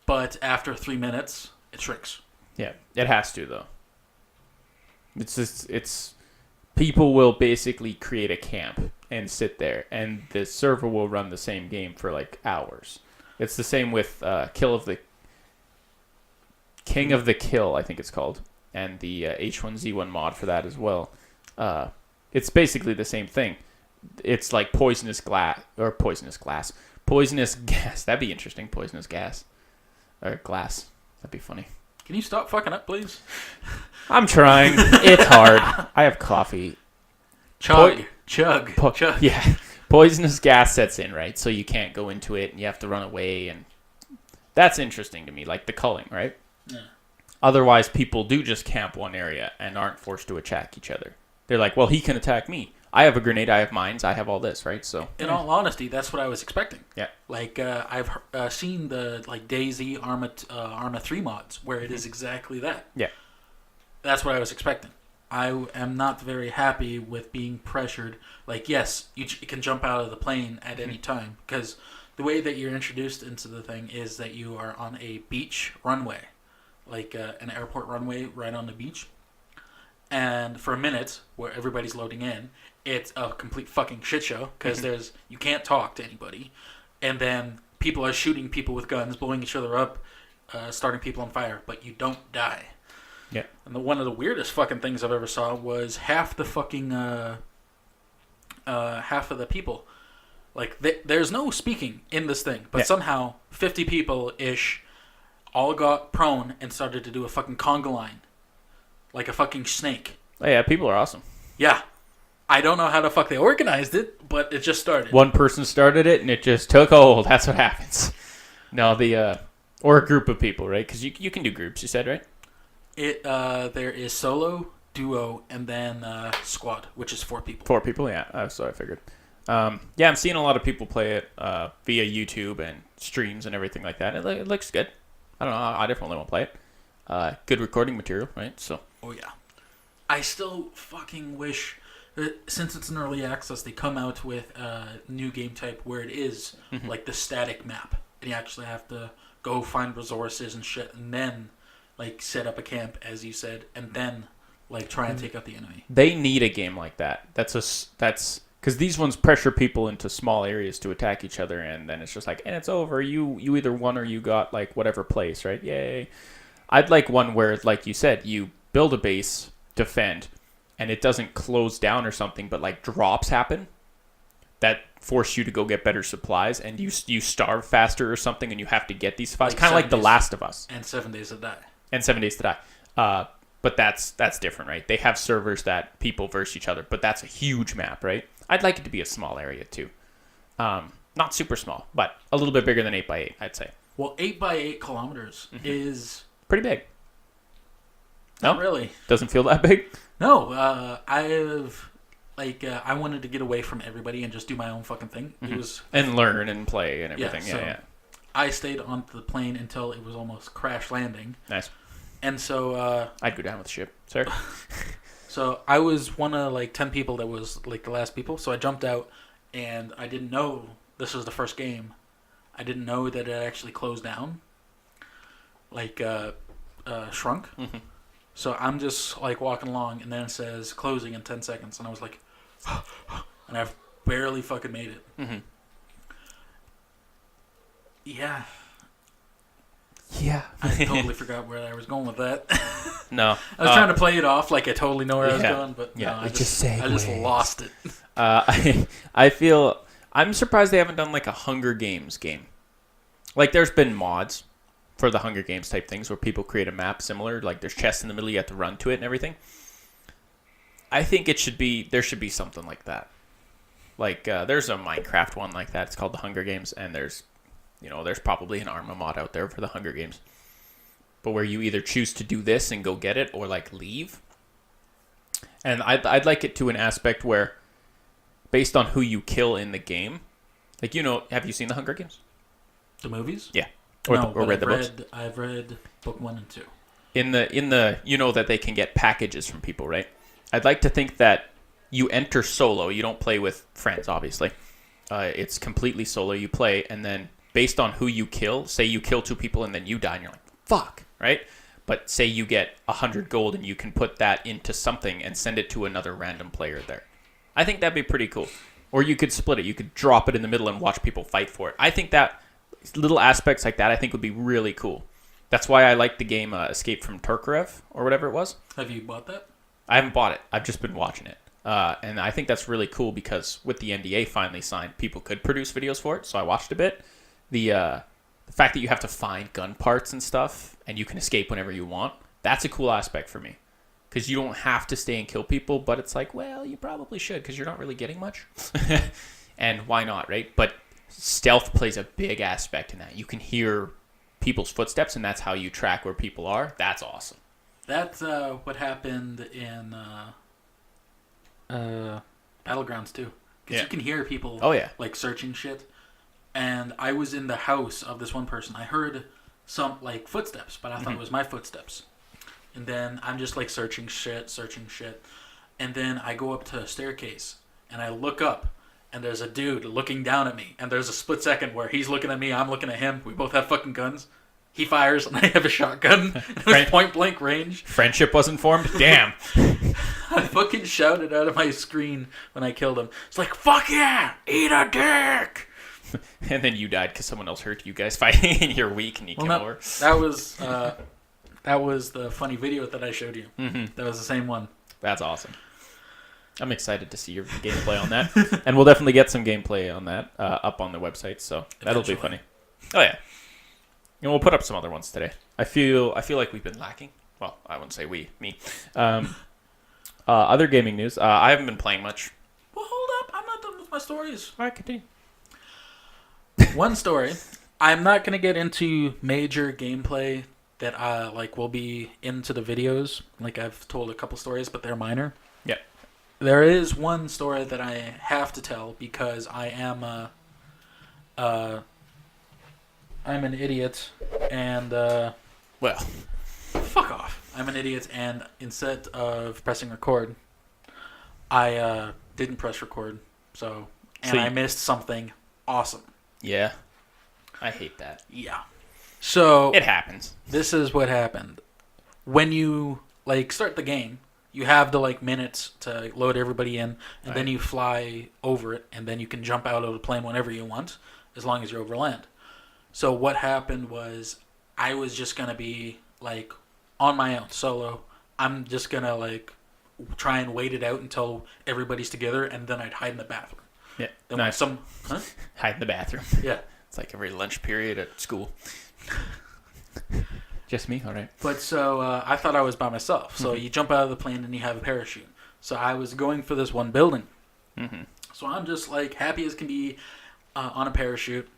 But after 3 minutes, it shrinks. Yeah, it has to though. It's people will basically create a camp and sit there, and the server will run the same game for like hours. It's the same with King of the Kill, I think it's called, and the H1Z1 mod for that as well. It's basically the same thing. It's like poisonous gas. That'd be interesting. Poisonous gas or glass. That'd be funny. Can you stop fucking up, please? I'm trying. It's hard. I have coffee. Chug. Yeah. Poisonous gas sets in, right? So you can't go into it and you have to run away. And that's interesting to me, like the culling, right? Yeah. Otherwise, people do just camp one area and aren't forced to attack each other. They're like, well, he can attack me. I have a grenade, I have mines, I have all this, right? So, in all honesty, that's what I was expecting. Yeah. Like, I've seen the like DayZ Arma 3 mods where it is exactly that. Yeah. That's what I was expecting. I am not very happy with being pressured. Like, yes, you can jump out of the plane at any time, because the way that you're introduced into the thing is that you are on a beach runway, like an airport runway right on the beach. And for a minute, where everybody's loading in, it's a complete fucking shit show, because you can't talk to anybody, and then people are shooting people with guns, blowing each other up, starting people on fire, but you don't die. Yeah. And one of the weirdest fucking things I've ever saw was half the fucking half of the people, like there's no speaking in this thing, but somehow 50 people ish all got prone and started to do a fucking conga line, like a fucking snake. Oh, yeah, people are awesome. Yeah. I don't know how the fuck they organized it, but it just started. One person started it, and it just took hold. That's what happens. No, or a group of people, right? Because you can do groups, you said, right? There is solo, duo, and then squad, which is 4 people. 4 people, yeah. So I figured. Yeah, I'm seeing a lot of people play it via YouTube and streams and everything like that. It looks good. I don't know. I definitely want to play it. Good recording material, right? So. Oh, yeah. I still fucking wish, since it's an early access, they come out with a new game type where it is like the static map. And you actually have to go find resources and shit, and then like set up a camp, as you said, and then like try and take out the enemy. They need a game like that. That's because these ones pressure people into small areas to attack each other, and then it's just like, and it's over. You either won or you got like whatever place, right? Yay. I'd like one where, like you said, you build a base, defend, and it doesn't close down or something, but like drops happen that force you to go get better supplies, and you starve faster or something, and you have to get these supplies, kind of like The Last of Us. And 7 Days to Die. And 7 Days to Die. But that's different, right? They have servers that people versus each other, but that's a huge map, right? I'd like it to be a small area too. Not super small, but a little bit bigger than 8x8, I'd say. Well, 8x8 kilometers is... pretty big. Not really. Doesn't feel that big? No, I wanted to get away from everybody and just do my own fucking thing. It was And learn and play and everything. Yeah, so I stayed on the plane until it was almost crash landing. Nice. And so... I'd go down with the ship, sir. So I was one of like 10 people that was like the last people. So I jumped out, and I didn't know this was the first game. I didn't know that it actually closed down, like shrunk. Mm-hmm. So I'm just like walking along, and then it says closing in 10 seconds, and I was like, and I've barely fucking made it. Mm-hmm. Yeah. Yeah. I totally forgot where I was going with that. No. I was trying to play it off like I totally know where I was going, but yeah. no, I just lost it. I feel... I'm surprised they haven't done like a Hunger Games game. Like there's been mods for the Hunger Games type things where people create a map similar. Like there's chests in the middle, you have to run to it and everything. I think there should be something like that. Like there's a Minecraft one like that. It's called the Hunger Games, and there's probably an Arma mod out there for the Hunger Games. But where you either choose to do this and go get it or like leave. And I'd like it to an aspect where based on who you kill in the game, like have you seen the Hunger Games? The movies? Yeah. Or read the books? I've read book 1 and 2. In the that they can get packages from people, right? I'd like to think that you enter solo. You don't play with friends, obviously. It's completely solo. You play, and then based on who you kill, say you kill 2 people and then you die, and you're like, fuck, right? But say you get 100 gold and you can put that into something and send it to another random player there. I think that'd be pretty cool. Or you could split it. You could drop it in the middle and watch people fight for it. I think that little aspects like that I think would be really cool. That's why I like the game Escape from Tarkov or whatever it was. Have you bought that? I haven't bought it. I've just been watching it. And I think that's really cool because with the NDA finally signed, people could produce videos for it. So I watched a bit. The fact that you have to find gun parts and stuff and you can escape whenever you want, that's a cool aspect for me. Because you don't have to stay and kill people, but it's like, well, you probably should because you're not really getting much. And why not, right? But stealth plays a big aspect in that. You can hear people's footsteps, and that's how you track where people are. That's awesome. That's what happened in Battlegrounds too. Because you can hear people like searching shit. And I was in the house of this one person. I heard some like footsteps, but I thought it was my footsteps. And then I'm just like searching shit. And then I go up to a staircase and I look up and there's a dude looking down at me. And there's a split second where he's looking at me, I'm looking at him. We both have fucking guns. He fires and I have a shotgun. It was point blank range. Friendship wasn't formed? Damn. I fucking shouted out of my screen when I killed him. It's like, fuck yeah, eat a dick. And then you died because someone else hurt you guys fighting and you're weak and you came over. That was the funny video that I showed you. Mm-hmm. That was the same one. That's awesome. I'm excited to see your gameplay on that. And we'll definitely get some gameplay on that up on the website, so that'll be funny. Oh, yeah. And we'll put up some other ones today. I feel like we've been lacking. Well, I wouldn't say we, me. Other gaming news. I haven't been playing much. Well, hold up. I'm not done with my stories. All right, continue. One story. I'm not going to get into major gameplay that will be into the videos. Like I've told a couple stories, but they're minor. Yeah. There is one story that I have to tell because I am I'm an idiot and well, fuck off. I'm an idiot and instead of pressing record, I didn't press record. So I missed something awesome. Yeah. I hate that. Yeah. So it happens. This is what happened. When you start the game, You have the like minutes to load everybody in, and then you fly over it, and then you can jump out of the plane whenever you want, as long as you're over land. So what happened was, I was just gonna be like on my own, solo. I'm just gonna like try and wait it out until everybody's together, and then I'd hide in the bathroom. Yeah. Then Nice. Hide in the bathroom. Yeah. It's like every lunch period at school. Just me? All right. But so I thought I was by myself. So you jump out of the plane and you have a parachute. So I was going for this one building. Mm-hmm. So I'm just like happy as can be on a parachute.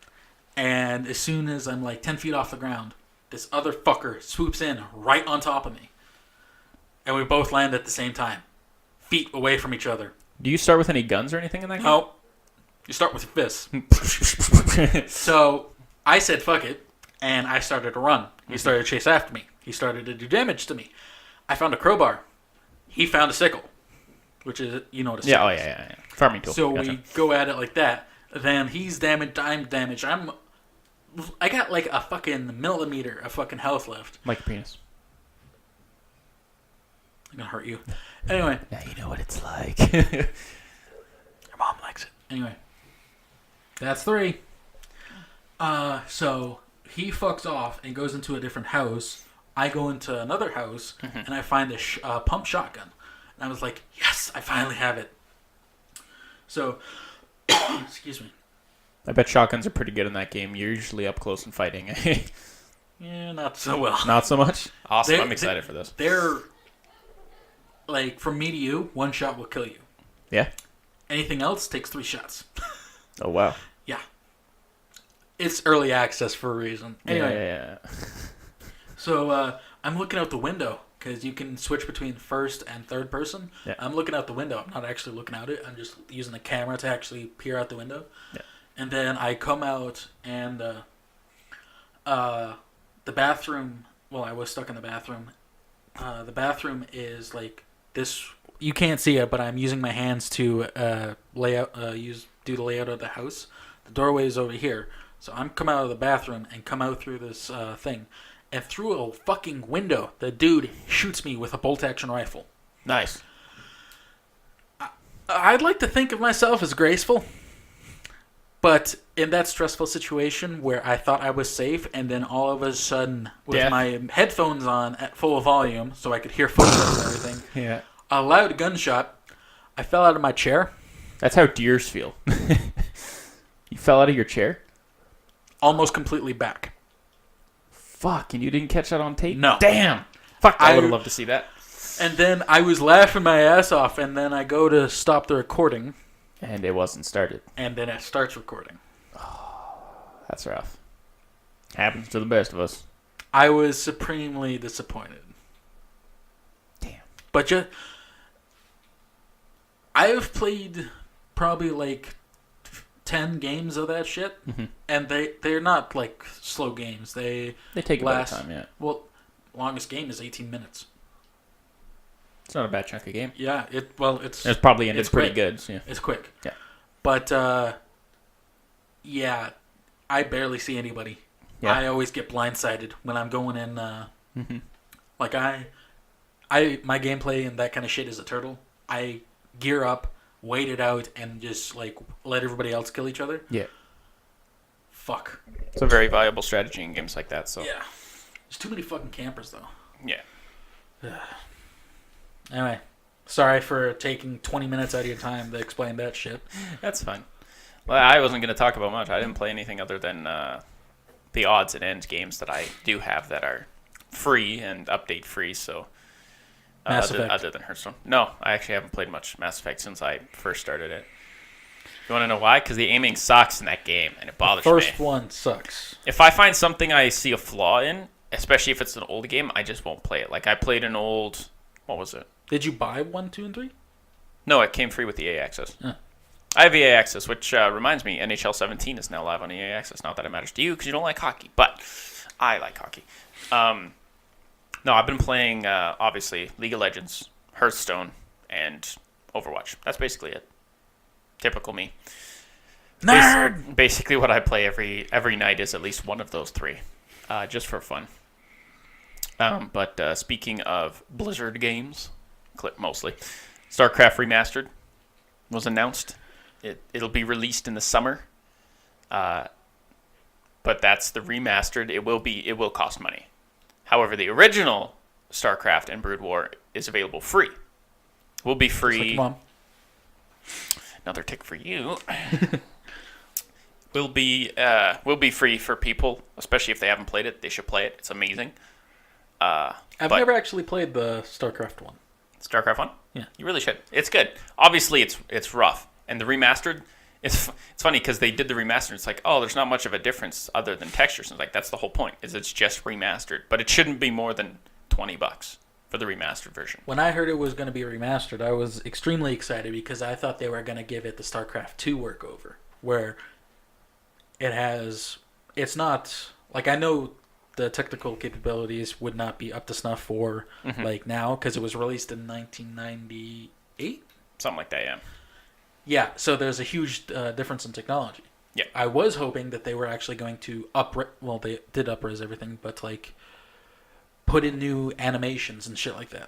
And as soon as I'm like 10 feet off the ground, this other fucker swoops in right on top of me. And we both land at the same time. Feet away from each other. Do you start with any guns or anything in that game? No. You start with your fists. So I said fuck it. And I started to run. He started to chase after me. He started to do damage to me. I found a crowbar. He found a sickle. Which is, you know what a sickle is. Yeah. Farming tool. So Gotcha. we go at it like that. Then he's damaged, I'm damaged. I got like a fucking millimeter of fucking health left. Like a penis. I'm gonna hurt you. Anyway. Now you know what it's like. Your mom likes it. Anyway. That's 3. So he fucks off and goes into a different house. I go into another house and I find a pump shotgun. And I was like, yes, I finally have it. So, excuse me. I bet shotguns are pretty good in that game. You're usually up close and fighting. Yeah, not so well. Not so much? Awesome. I'm excited for this. They're, like, from me to you, 1 shot will kill you. Yeah? Anything else takes 3 shots. Oh, wow. Yeah. It's early access for a reason. Anyway. Yeah. So, I'm looking out the window, because you can switch between first and third person. Yeah. I'm looking out the window. I'm not actually looking out it. I'm just using the camera to actually peer out the window. Yeah. And then I come out, and the bathroom... Well, I was stuck in the bathroom. The bathroom is like this... You can't see it, but I'm using my hands to do the layout of the house. The doorway is over here. So I'm come out of the bathroom and come out through this thing. And through a fucking window, the dude shoots me with a bolt-action rifle. Nice. I'd like to think of myself as graceful. But in that stressful situation where I thought I was safe, and then all of a sudden, with my headphones on at full volume, so I could hear footsteps and everything, Yeah. a loud gunshot, I fell out of my chair. That's how deers feel. You fell out of your chair? Almost completely back. Fuck, and you didn't catch that on tape? No. Damn. Fuck, I would have loved to see that. And then I was laughing my ass off, and then I go to stop the recording. And it wasn't started. And then it starts recording. That's rough. Happens to the best of us. I was supremely disappointed. Damn. But I've played probably like 10 games of that shit, and they're not like slow games. They take a bit of time, yeah. Well, longest game is 18 minutes. It's not a bad chunk of game. Yeah, It's probably ended pretty quick. good. So yeah. It's quick. Yeah. But yeah, I barely see anybody. Yeah. I always get blindsided when I'm going in. Like my gameplay and that kind of shit is a turtle. I gear up, wait it out, and just like let everybody else kill each other. Yeah. Fuck. It's a very viable strategy in games like that. So yeah, there's too many fucking campers though. Yeah. Anyway, sorry for taking 20 minutes out of your time to explain that shit. That's fine. Well, I wasn't going to talk about much. I didn't play anything other than the odds and ends games that I do have that are free and update free. So Mass Effect. Other than Hearthstone. No, I actually haven't played much Mass Effect since I first started it. You want to know why? Because the aiming sucks in that game, and it bothers me. First one sucks. If I find something I see a flaw in, especially if it's an old game, I just won't play it. Like, I played an old... What was it? Did you buy 1, 2, and 3? No, it came free with EA Access. Huh. I have EA Access, which reminds me, NHL 17 is now live on EA Access. Not that it matters to you, because you don't like hockey, but I like hockey. No, I've been playing, obviously, League of Legends, Hearthstone, and Overwatch. That's basically it. Typical me. Nerd! Basically what I play every night is at least one of those 3, just for fun. But speaking of Blizzard games, clip mostly. StarCraft Remastered was announced. It'll be released in the summer. But that's the remastered. It will cost money. However, the original StarCraft and Brood War is available free. Will be free. Just like Mom. Another tick for you. will be free for people, especially if they haven't played it. They should play it. It's amazing. I've never actually played the StarCraft one. StarCraft 1? Yeah. You really should. It's good. Obviously, it's rough. And the remastered, it's funny because they did the remastered. It's like, oh, there's not much of a difference other than textures. And it's like, that's the whole point, is it's just remastered. But it shouldn't be more than $20 for the remastered version. When I heard it was going to be remastered, I was extremely excited because I thought they were going to give it the StarCraft 2 workover, where it's not, like, I know the technical capabilities would not be up to snuff for like now because it was released in 1998, something like that. Yeah, so there's a huge difference in technology. Yeah, I was hoping that they were actually going to they did up-res everything, but like put in new animations and shit like that,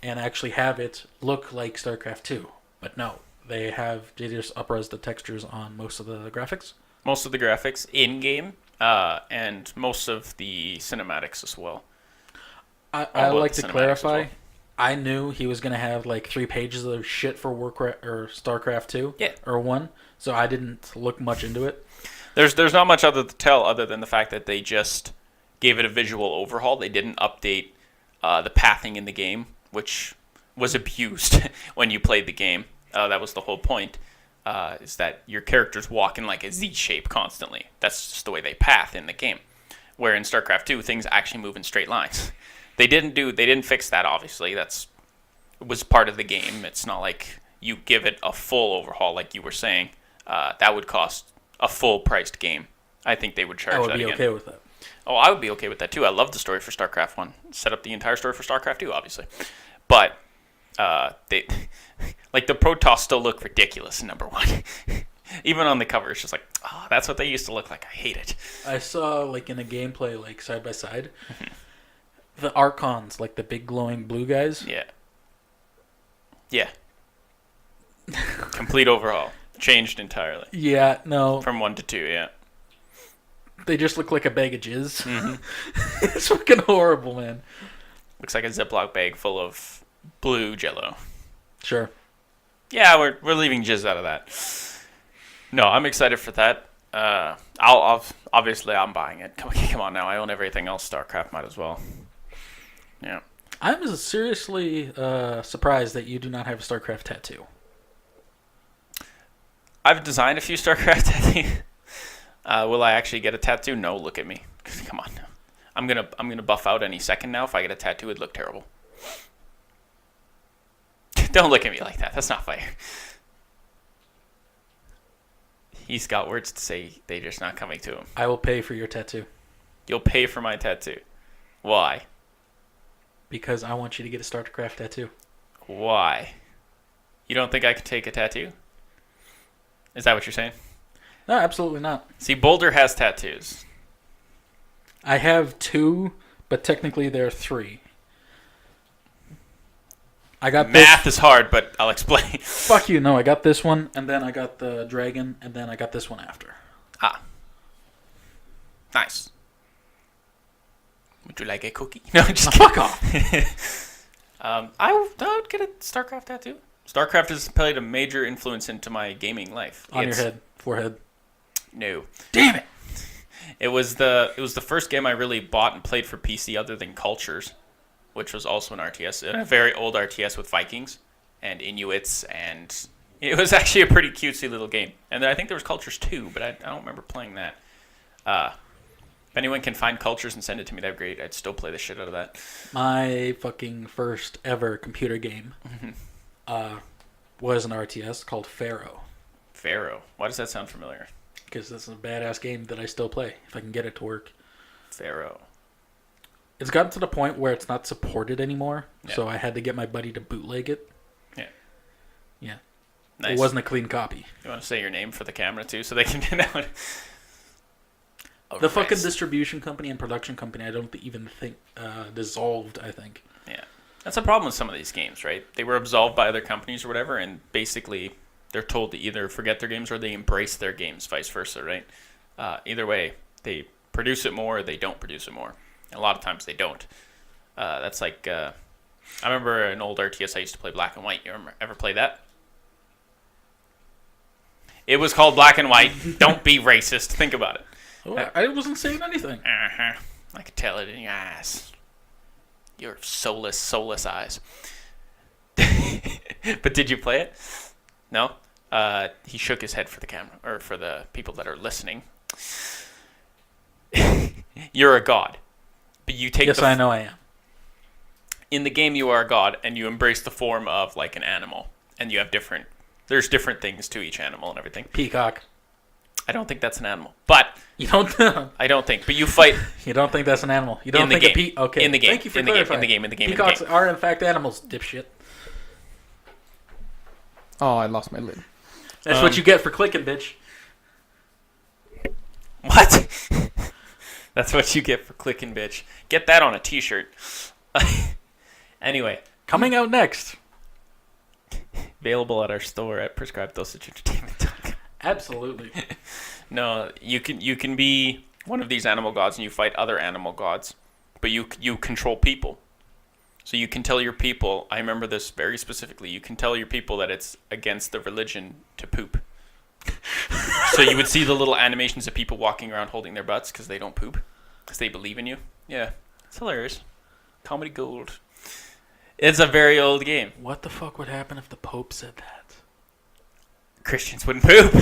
and actually have it look like StarCraft 2. But no, they just up-res the textures on most of the graphics. Most of the graphics in game. And most of the cinematics as well. I like to clarify. Well. I knew he was going to have like 3 pages of shit for Warcraft or StarCraft 2 or 1, so I didn't look much into it. There's not much other to tell other than the fact that they just gave it a visual overhaul. They didn't update the pathing in the game, which was abused when you played the game. That was the whole point. Is that your characters walk in like a Z shape constantly. That's just the way they path in the game. Where in StarCraft 2, things actually move in straight lines. They didn't fix that, obviously. It was part of the game. It's not like you give it a full overhaul like you were saying. That would cost a full-priced game. I think they would charge that again. I would be okay with that. Oh, I would be okay with that too. I love the story for StarCraft 1. Set up the entire story for StarCraft 2, obviously. But they... Like, the Protoss still look ridiculous in number 1. Even on the cover, it's just like, oh, that's what they used to look like. I hate it. I saw, like, in a gameplay, like, side by side, the Archons, like the big glowing blue guys. Yeah. Yeah. Complete overhaul. Changed entirely. Yeah, no. From 1 to 2, yeah. They just look like a bag of jizz. It's fucking horrible, man. Looks like a Ziploc bag full of blue Jell-O. Sure. Yeah, we're leaving jizz out of that. No, I'm excited for that. Obviously I'm buying it. Come on now, I own everything else StarCraft, might as well. Yeah. I'm seriously surprised that you do not have a StarCraft tattoo. I've designed a few StarCraft tattoos. Will I actually get a tattoo? No, look at me. Come on now. I'm gonna buff out any second now. If I get a tattoo, it'd look terrible. Don't look at me like that. That's not fair. He's got words to say. They're just not coming to him. I will pay for your tattoo. You'll pay for my tattoo. Why? Because I want you to get a StarCraft tattoo. Why? You don't think I could take a tattoo? Is that what you're saying? No, absolutely not. See, Boulder has tattoos. I have 2, but technically there are 3. I got Math is hard, but I'll explain. Fuck you, no, I got this one, and then I got the dragon, and then I got this one after. Ah. Nice. Would you like a cookie? No, just kidding. Fuck off. I would get a StarCraft tattoo. StarCraft has played a major influence into my gaming life. On your head, forehead. No. Damn it. It was the first game I really bought and played for PC other than Cultures, which was also an RTS, a very old RTS with Vikings and Inuits, and it was actually a pretty cutesy little game. And then I think there was Cultures 2, but I don't remember playing that. If anyone can find Cultures and send it to me, that'd be great. I'd still play the shit out of that. My fucking first ever computer game was an RTS called Pharaoh. Pharaoh? Why does that sound familiar? Because that's a badass game that I still play, if I can get it to work. Pharaoh. It's gotten to the point where it's not supported anymore, Yeah. so I had to get my buddy to bootleg it. Yeah. Yeah. Nice. It wasn't a clean copy. You want to say your name for the camera, too, so they can get out? The fucking distribution company and production company, I don't even think dissolved, I think. Yeah. That's a problem with some of these games, right? They were absolved by other companies or whatever, and basically they're told to either forget their games or they embrace their games, vice versa, right? Either way, they produce it more or they don't produce it more. And a lot of times they don't. That's like, I remember an old RTS I used to play Black and White. You ever play that? It was called Black and White. Don't be racist. Think about it. Oh, I wasn't saying anything. Uh-huh. I could tell it in your eyes. Your soulless eyes. But did you play it? No? He shook his head for the camera, or for the people that are listening. You're a god. But you take Yes, I know I am. In the game, you are a god, and you embrace the form of, like, an animal. And you have there's different things to each animal and everything. Peacock. I don't think that's an animal. But You don't. I don't think. But you fight You don't think that's an animal. You don't in the think game. Okay. In the game. Thank you for in the game. clarifying. In the game. Peacocks are in fact animals, dipshit. Oh, I lost my lid. That's what you get for clicking, bitch. What? That's what you get for clicking, bitch. Get that on a t-shirt. Anyway, Coming out next. available at our store at prescribedosagentertainment.com. Absolutely. No, you can be one of these animal gods and you fight other animal gods, but you control people. So you can tell your people, I remember this very specifically, you can tell your people that it's against the religion to poop. So you would see the little animations of people walking around holding their butts because they don't poop, because they believe in you. Yeah, it's hilarious. Comedy gold. It's a very old game. What the fuck would happen if the Pope said that? Christians wouldn't poop.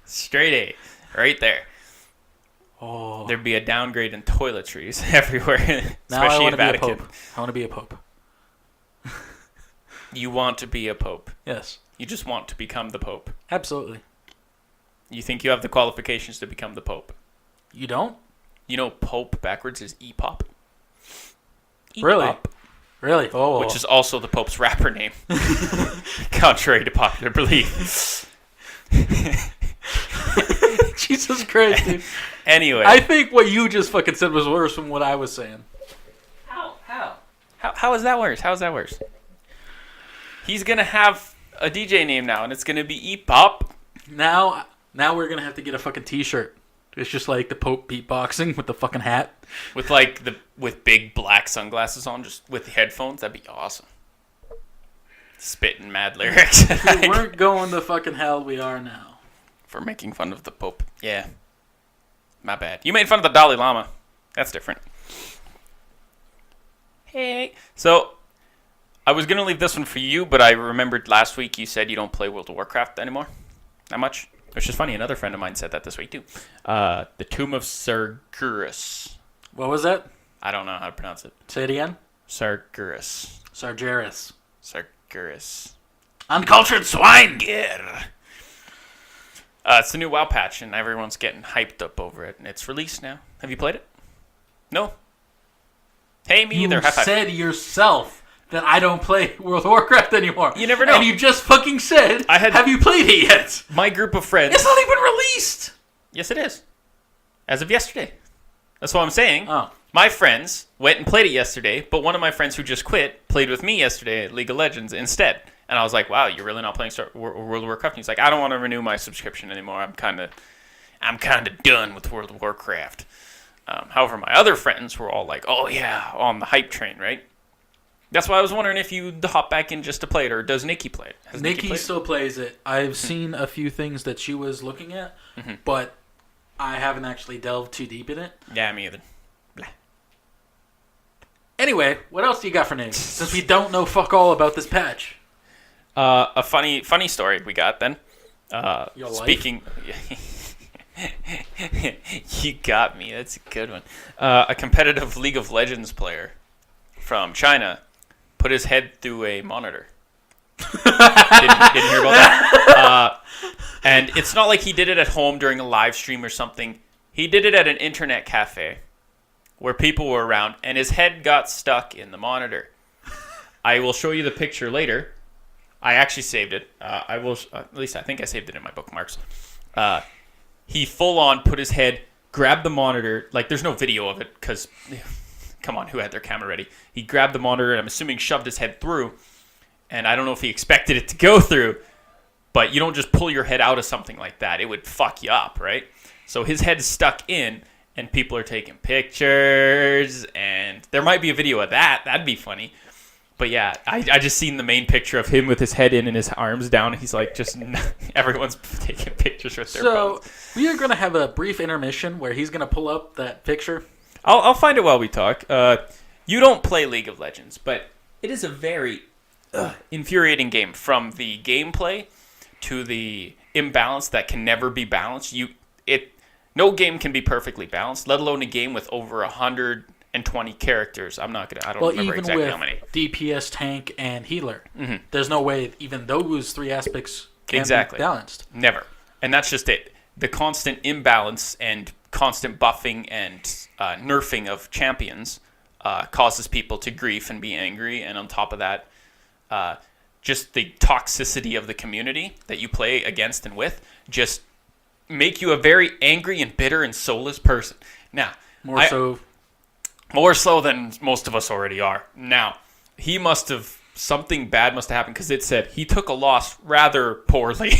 Straight A. Right there. Oh. There'd be a downgrade in toiletries everywhere, Now I especially want in to be a Vatican. Pope. I want to be a Pope. You want to be a pope. Yes. You just want to become the pope. Absolutely. You think you have the qualifications to become the pope. You don't? You know pope backwards is E-pop. Really? E-pop, Really? Oh. which is also the pope's rapper name. Contrary to popular belief. Jesus Christ, dude. Anyway. I think what you just fucking said was worse than what I was saying. How is that worse? How is that worse? He's going to have a DJ name now, and it's going to be E-pop. Now we're gonna have to get a fucking T-shirt. It's just like the Pope beatboxing with the fucking hat. With with big black sunglasses on, just with the headphones. That'd be awesome. Spitting mad lyrics. If we weren't going to fucking hell, we are now. For making fun of the Pope. Yeah. My bad. You made fun of the Dalai Lama. That's different. Hey. So, I was going to leave this one for you, but I remembered last week you said you don't play World of Warcraft anymore. That much. Which is funny. Another friend of mine said that this week, too. The Tomb of Sargeras. What was that? I don't know how to pronounce it. Say it again. Sargeras. Sargeras. Sargeras. Uncultured swine! Yeah. It's the new WoW patch, and everyone's getting hyped up over it. And it's released now. Have you played it? No? Hey, me either. You High five. said yourself that I don't play World of Warcraft anymore. You never know. And you just fucking said, have you played it yet? My group of friends... It's not even released! Yes, it is. As of yesterday. That's what I'm saying. Oh. My friends went and played it yesterday, but one of my friends who just quit played with me yesterday at League of Legends instead. And I was like, wow, you're really not playing World of Warcraft? And he's like, I don't want to renew my subscription anymore. I'm kind of done with World of Warcraft. However, my other friends were all like, oh yeah, on the hype train, right? That's why I was wondering if you'd hop back in just to play it, or does Nikki play it? Has Nikki played still plays it. I've seen a few things that she was looking at, but I haven't actually delved too deep in it. Yeah, me either. Anyway, what else do you got for names? Since we don't know fuck all about this patch. A funny story we got then. Your life? Speaking... You got me. That's a good one. A competitive League of Legends player from China put his head through a monitor. didn't hear about that. And it's not like he did it at home during a live stream or something. He did it at an internet cafe where people were around, and his head got stuck in the monitor. I will show you the picture later. I actually saved it. I will. At least I think I saved it in my bookmarks. He full on put his head, grabbed the monitor. Like, there's no video of it because come on, who had their camera ready? He grabbed the monitor, and I'm assuming shoved his head through. And I don't know if he expected it to go through, but you don't just pull your head out of something like that. It would fuck you up, right? So his head's stuck in, and people are taking pictures, and there might be a video of that. That'd be funny. But yeah, I just seen the main picture of him with his head in and his arms down. And he's like, just everyone's taking pictures with their phones. So we are going to have a brief intermission where he's going to pull up that picture. I'll find it while we talk. You don't play League of Legends, but it is a very infuriating game. From the gameplay to the imbalance that can never be balanced. No game can be perfectly balanced, let alone a game with over 120 characters. I don't remember exactly how many. DPS, tank, and healer. Mm-hmm. There's no way even those three aspects can be balanced. Never. And that's just it. The constant imbalance and constant buffing and nerfing of champions causes people to grief and be angry. And on top of that, just the toxicity of the community that you play against and with just make you a very angry and bitter and soulless person. Now, more so than most of us already are. Now, something bad must have happened, because it said he took a loss rather poorly.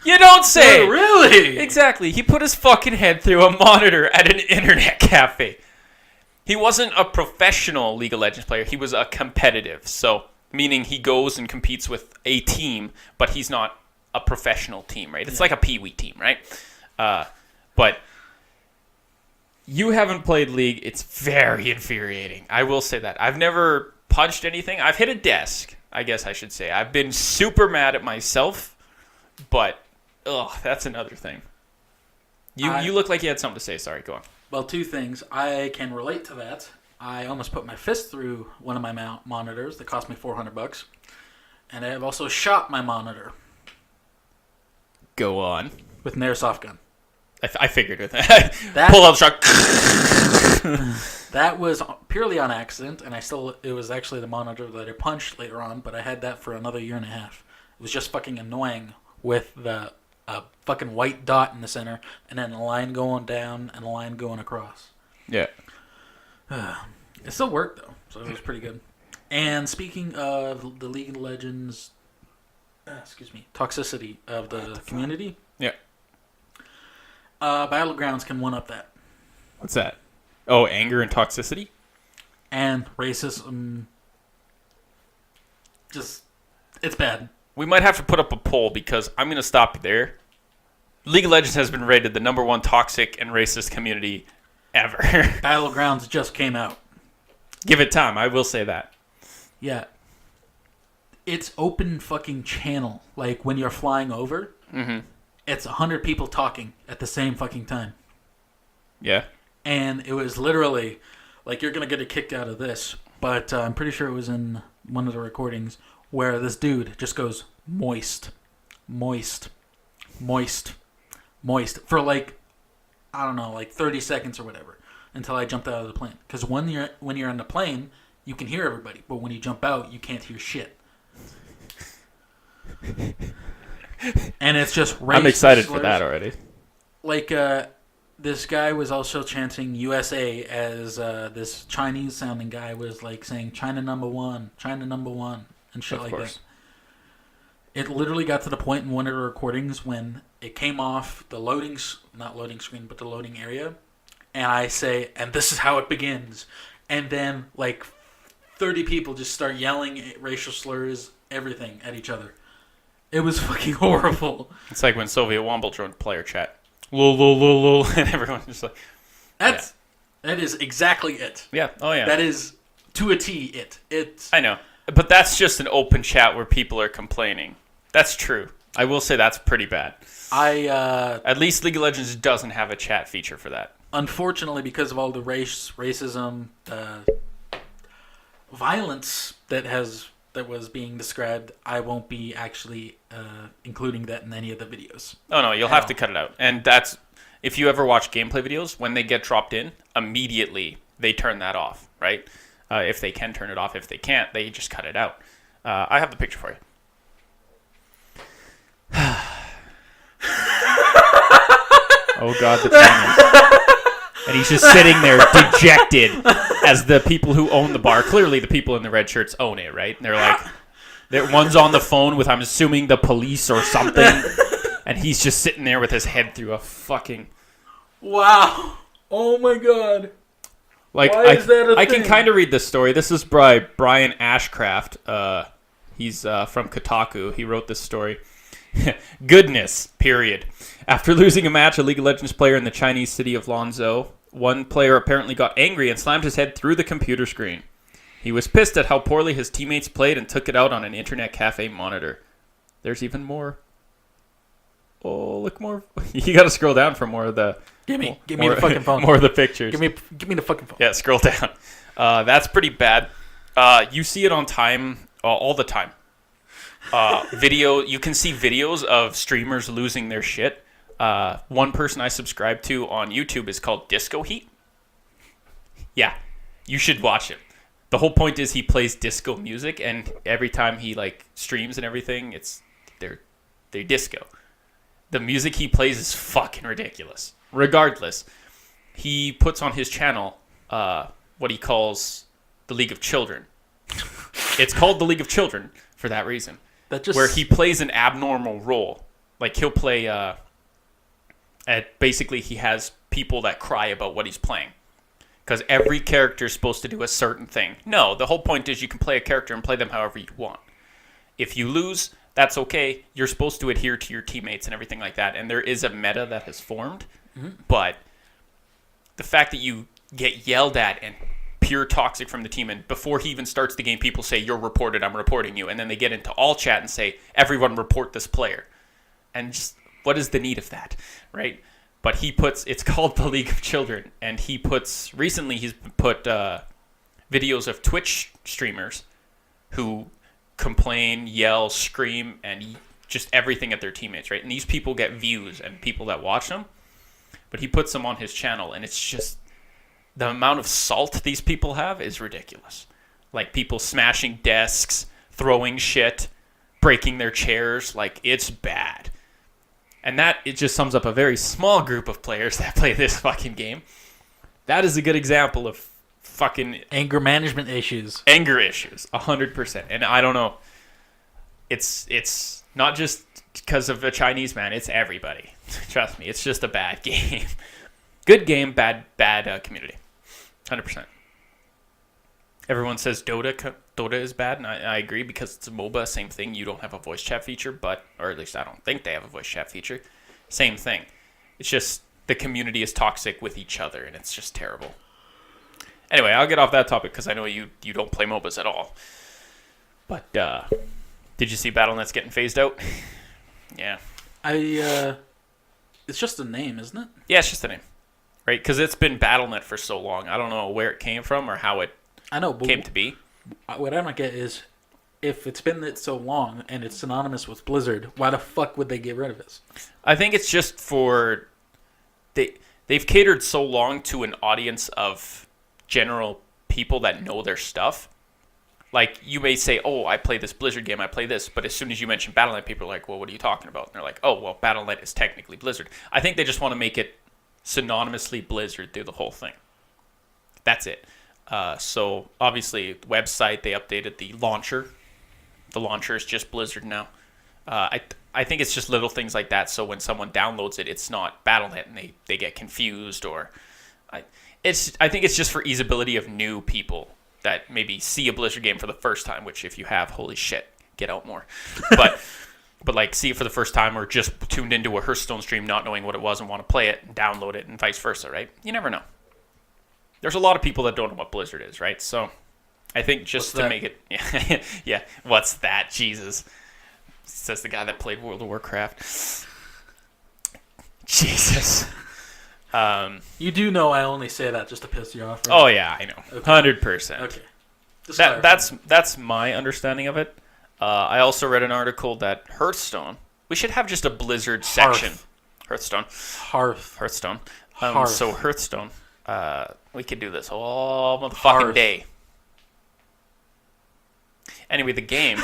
You don't say! Oh, really? Exactly. He put his fucking head through a monitor at an internet cafe. He wasn't a professional League of Legends player. He was a competitive. So, meaning he goes and competes with a team, but he's not a professional team, right? It's like a peewee team, right? But you haven't played League. It's very infuriating. I will say that. I've never punched anything. I've hit a desk, I guess I should say. I've been super mad at myself, but that's another thing. You look like you had something to say. Sorry, go on. Well, two things. I can relate to that. I almost put my fist through one of my monitors that cost me $400, and I have also shot my monitor. Go on. With an airsoft gun. I figured with that. Pull out the shot. That was purely on accident, and it was actually the monitor that I punched later on, but I had that for another year and a half. It was just fucking annoying with the fucking white dot in the center, and then a line going down and a line going across. Yeah. It still worked, though, so it was pretty good. And speaking of the League of Legends, toxicity of the community. Yeah. Battlegrounds can one-up that. What's that? Oh, anger and toxicity? And racism. It's bad. We might have to put up a poll, because I'm going to stop you there. League of Legends has been rated the #1 toxic and racist community ever. Battlegrounds just came out. Give it time, I will say that. Yeah. It's open fucking channel. Like, when you're flying over, it's 100 people talking at the same fucking time. Yeah. And it was literally, like, you're going to get a kick out of this, but I'm pretty sure it was in one of the recordings, where this dude just goes, moist, moist, moist, moist, for like, I don't know, like 30 seconds or whatever, until I jumped out of the plane. Because when you're in the plane, you can hear everybody, but when you jump out, you can't hear shit. And it's just I'm excited for that already. Like, this guy was also chanting USA as this Chinese-sounding guy was like saying China #1, China #1, and shit like that. It literally got to the point in one of the recordings when it came off the not loading screen, but the loading area, and I say, and this is how it begins, and then like 30 people just start yelling racial slurs, everything at each other. It was fucking horrible. It's like when Soviet Womble joined player chat. Lol, lol, lol, lol, and everyone's just like... That is exactly it. Yeah, oh yeah. That is, to a T, it. I know. But that's just an open chat where people are complaining. That's true. I will say that's pretty bad. At least League of Legends doesn't have a chat feature for that. Unfortunately, because of all the racism, violence that was being described, I won't be actually including that in any of the videos. Oh no, you'll have to cut it out. And that's, if you ever watch gameplay videos, when they get dropped in, immediately they turn that off, right? If they can turn it off. If they can't, they just cut it out. I have the picture for you. Oh God, the timers. And he's just sitting there dejected as the people who own the bar, clearly the people in the red shirts own it, right? And they're like, one's on the phone with, I'm assuming, the police or something. And he's just sitting there with his head through a fucking... Wow. Oh my god. Like, Why is that a I thing? can kind of read this story. This is by Brian Ashcraft. He's from Kotaku. He wrote this story. Goodness, period. After losing a match, a League of Legends player in the Chinese city of Lanzhou, one player apparently got angry and slammed his head through the computer screen. He was pissed at how poorly his teammates played and took it out on an internet cafe monitor. There's even more. Oh, look more. You got to scroll down for more of the... Give me the fucking phone. More of the pictures. Give me the fucking phone. Yeah, scroll down. That's pretty bad. You see it on time, all the time. You can see videos of streamers losing their shit. One person I subscribe to on YouTube is called Disco Heat. Yeah, you should watch him. The whole point is he plays disco music, and every time he like streams and everything, they're disco. The music he plays is fucking ridiculous. Regardless, he puts on his channel what he calls the League of Children. It's called the League of Children for that reason. Where he plays an abnormal role. Like he'll play basically he has people that cry about what he's playing. Because every character is supposed to do a certain thing. No, the whole point is you can play a character and play them however you want. If you lose, that's okay. You're supposed to adhere to your teammates and everything like that. And there is a meta that has formed. Mm-hmm. But the fact that you get yelled at and pure toxic from the team, and before he even starts the game, people say, you're reported, I'm reporting you. And then they get into all chat and say, everyone report this player. And just, what is the need of that, right? But it's called the League of Children, and recently he's put videos of Twitch streamers who complain, yell, scream, and just everything at their teammates, right? And these people get views and people that watch them, but he puts them on his channel, and it's just, the amount of salt these people have is ridiculous. Like people smashing desks, throwing shit, breaking their chairs, like it's bad. And it just sums up a very small group of players that play this fucking game. That is a good example of fucking... Anger management issues. Anger issues, 100%. And I don't know. It's not just because of a Chinese man. It's everybody. Trust me. It's just a bad game. Good game, bad community. 100%. Everyone says Dota is bad, and I agree because it's a MOBA, same thing. You don't have a voice chat feature, or at least I don't think they have a voice chat feature. Same thing. It's just the community is toxic with each other, and it's just terrible. Anyway, I'll get off that topic because I know you don't play MOBAs at all. But did you see BattleNet's getting phased out? Yeah. It's just a name, isn't it? Yeah, it's just a name. Right? Because it's been BattleNet for so long. I don't know where it came from or how it came to be. What I don't get is, if it's been that so long and it's synonymous with Blizzard, why the fuck would they get rid of it? I think it's just for... They've catered so long to an audience of general people that know their stuff. Like, you may say, oh, I play this Blizzard game, I play this, but as soon as you mention BattleNet, people are like, well, what are you talking about? And they're like, oh, well, BattleNet is technically Blizzard. I think they just want to make it synonymously Blizzard through the whole thing. That's it. So, obviously, the website, they updated the launcher. The launcher is just Blizzard now. I think it's just little things like that, so when someone downloads it, it's not BattleNet, and they get confused, or... I think it's just for easeability of new people that maybe see a Blizzard game for the first time, which if you have, holy shit, get out more. But like see it for the first time, or just tuned into a Hearthstone stream not knowing what it was and want to play it and download it, and vice versa, right? You never know. There's a lot of people that don't know what Blizzard is, right? So I think just to make it... Yeah, what's that? Jesus. Says the guy that played World of Warcraft. Jesus. You do know I only say that just to piss you off, right? Oh, yeah, I know. Okay. 100%. Okay. That's my understanding of it. I also read an article that Hearthstone... We should have just a Blizzard section. Hearthstone. Hearthstone. So Hearthstone... we could do this all motherfucking day. Anyway, the game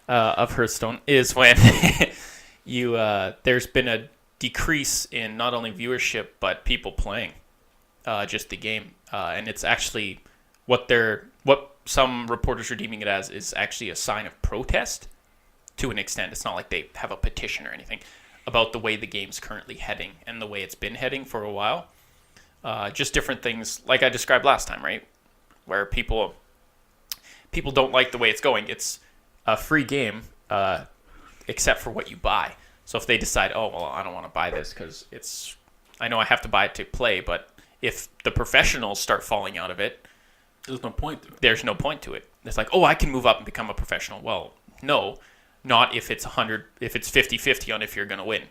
of Hearthstone is when there's been a decrease in not only viewership but people playing. just the game. And it's actually what some reporters are deeming it as is actually a sign of protest to an extent. It's not like they have a petition or anything about the way the game's currently heading and the way it's been heading for a while. Just different things like I described last time, right? Where people don't like the way it's going. It's a free game, except for what you buy. So if they decide, oh, well, I don't want to buy this because I know I have to buy it to play, but if the professionals start falling out of it, there's no point to it. There's no point to it. It's like, oh, I can move up and become a professional. Well, no, not if it's 50-50 on if you're going to win.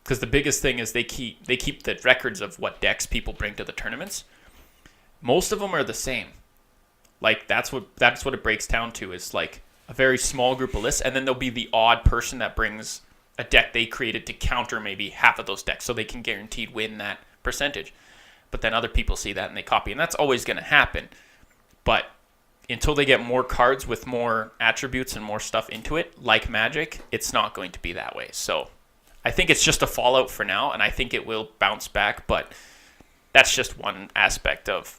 Because the biggest thing is they keep the records of what decks people bring to the tournaments. Most of them are the same. Like that's what it breaks down to is like a very small group of lists, and then there'll be the odd person that brings a deck they created to counter maybe half of those decks, so they can guaranteed win that percentage. But then other people see that and they copy, and that's always going to happen. But until they get more cards with more attributes and more stuff into it, like Magic, it's not going to be that way. So I think it's just a fallout for now, and I think it will bounce back, but that's just one aspect of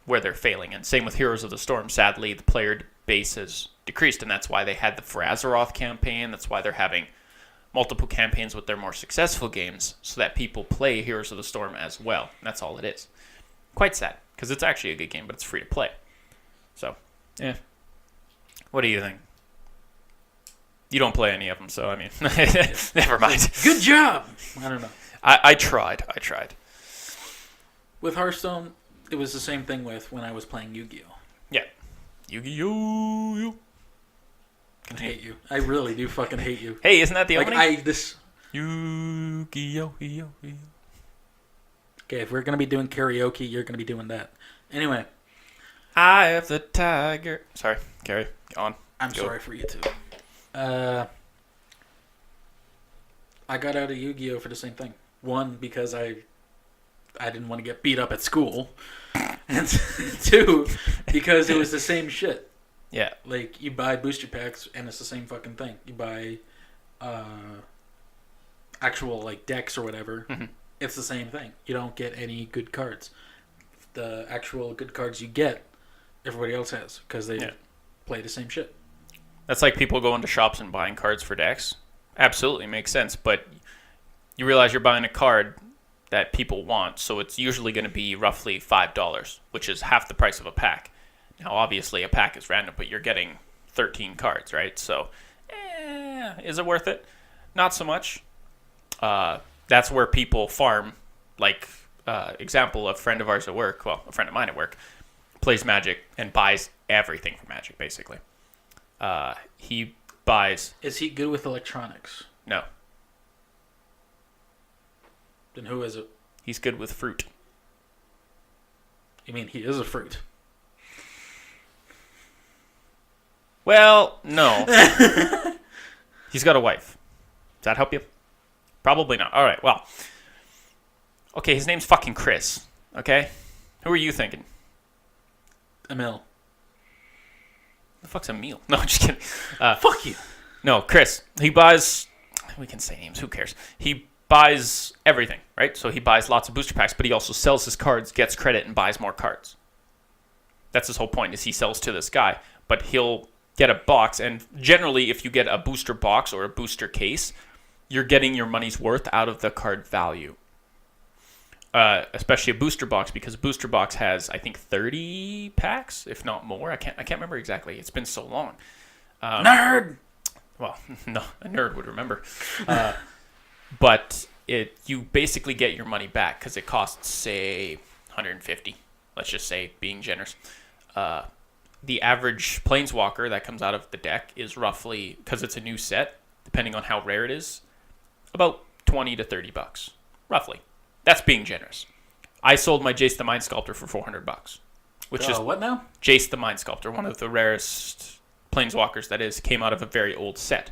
where they're failing. And same with Heroes of the Storm. Sadly, the player base has decreased, and that's why they had the Azeroth campaign. That's why they're having multiple campaigns with their more successful games so that people play Heroes of the Storm as well. And that's all it is. Quite sad, because it's actually a good game, but it's free to play. So, yeah. What do you think? You don't play any of them, so, I mean, never mind. Good job! I don't know. I tried. With Hearthstone, it was the same thing with when I was playing Yu-Gi-Oh! Yeah. Yu-Gi-Oh! I hate you. I really do fucking hate you. Hey, isn't that the like opening? Yu-Gi-Oh! Okay, if we're going to be doing karaoke, you're going to be doing that. Anyway. Eye of the Tiger. Sorry, carry on. I'm sorry for you too. I got out of Yu-Gi-Oh! For the same thing. One, because I didn't want to get beat up at school. And two, because it was the same shit. Yeah. Like, you buy booster packs, and it's the same fucking thing. You buy actual, like, decks or whatever. Mm-hmm. It's the same thing. You don't get any good cards. The actual good cards you get, everybody else has, because they play the same shit. That's like people going to shops and buying cards for decks. Absolutely makes sense, but you realize you're buying a card that people want, so it's usually going to be roughly $5, which is half the price of a pack. Now, obviously, a pack is random, but you're getting 13 cards, right? So, is it worth it? Not so much. That's where people farm. Like, example, a friend of ours at work, well, a friend of mine at work, plays Magic and buys everything for Magic, basically. He buys... Is he good with electronics? No. Then who is it? He's good with fruit. You mean he is a fruit? Well, no. He's got a wife. Does that help you? Probably not. All right, well. Okay, his name's fucking Chris. Okay? Who are you thinking? Emil. The fuck's Emil? No, I'm just kidding. Fuck you. No, Chris. He buys... We can say names. Who cares? He buys everything, right? So he buys lots of booster packs, but he also sells his cards, gets credit, and buys more cards. That's his whole point, is he sells to this guy. But he'll get a box, and generally, if you get a booster box or a booster case, you're getting your money's worth out of the card value. Especially a booster box, because a booster box has, I think, 30 packs, if not more. I can't remember exactly. It's been so long. Nerd! Well, no, a nerd would remember. But you basically get your money back, because it costs, say, 150. Let's just say, being generous. The average Planeswalker that comes out of the deck is roughly, because it's a new set, depending on how rare it is, about $20 to $30, roughly. That's being generous. I sold my Jace the Mind Sculptor for $400, which is what now? Jace the Mind Sculptor, one of the rarest Planeswalkers that came out of a very old set.